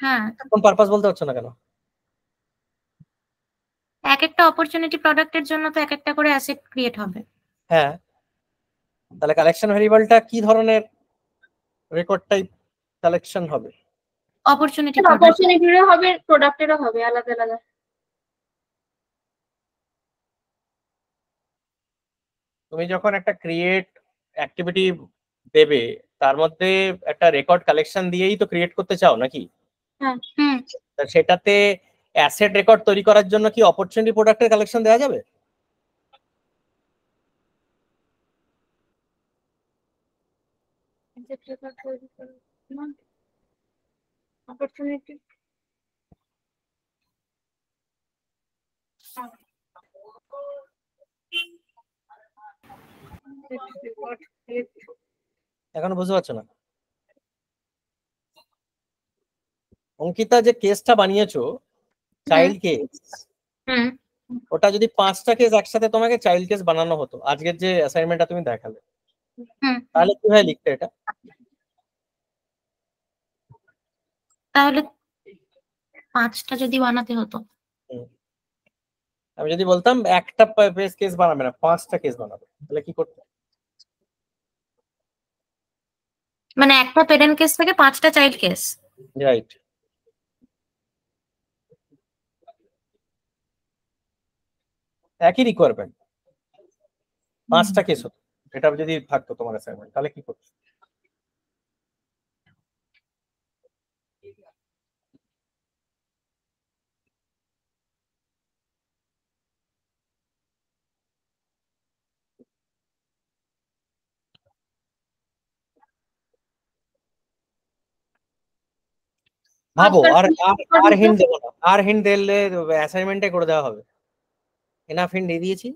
হ্যাঁ, কোন পারপাস বলতে পারছো না কেন? এক একটা অপরচুনিটি প্রোডাক্টের জন্য তো এক একটা করে অ্যাসেট ক্রিয়েট হবে। হ্যাঁ, তাহলে কালেকশন ভেরিয়েবলটা কি ধরনের রেকর্ড টাইপ কালেকশন হবে? অপরচুনিটিরও হবে, প্রোডাক্টেরও হবে, আলাদা আলাদা। তুমি যখন একটা ক্রিয়েট অ্যাক্টিভিটি দেবে তার মধ্যে একটা রেকর্ড কালেকশন দিয়েই তো ক্রিয়েট করতে চাও নাকি? হ্যাঁ। সেটাতে অ্যাসেট রেকর্ড তৈরি করার জন্য কি অপরচুনিটি প্রোডাক্টের কালেকশন দেওয়া যাবে? অপরচুনিটি এখনো বুঝতে পারছো না? অঙ্কিতা যে কেসটা বানিয়েছো চাইল্ড কেস, ওটা যদি 5টা কেস একসাথে তোমাকে চাইল্ড কেস বানানো হতো আজকের যে অ্যাসাইনমেন্টটা তুমি দেখালে, তাহলে কিভাবে লিখতে এটা? তাহলে 5টা যদি বানাতে হতো, আমি যদি বলতাম একটা কেস বানাবে না 5টা কেস বানাবে, তাহলে কি করতে? মানে একটা প্যারেন্ট কেস থেকে 5টা চাইল্ড কেস। রাইট। একই রিকোয়ারমেন্ট, 5টা কেস হতো। এটা যদি থাকতো তোমার অ্যাসাইনমেন্ট তাহলে কি করতে? ভাবো, আর হিন্ট দেবো না, আর হিন্ট দিলে অ্যাসাইনমেন্টে করে দেওয়া হবে। এনাফ হিন্ট দিয়ে দিয়েছি,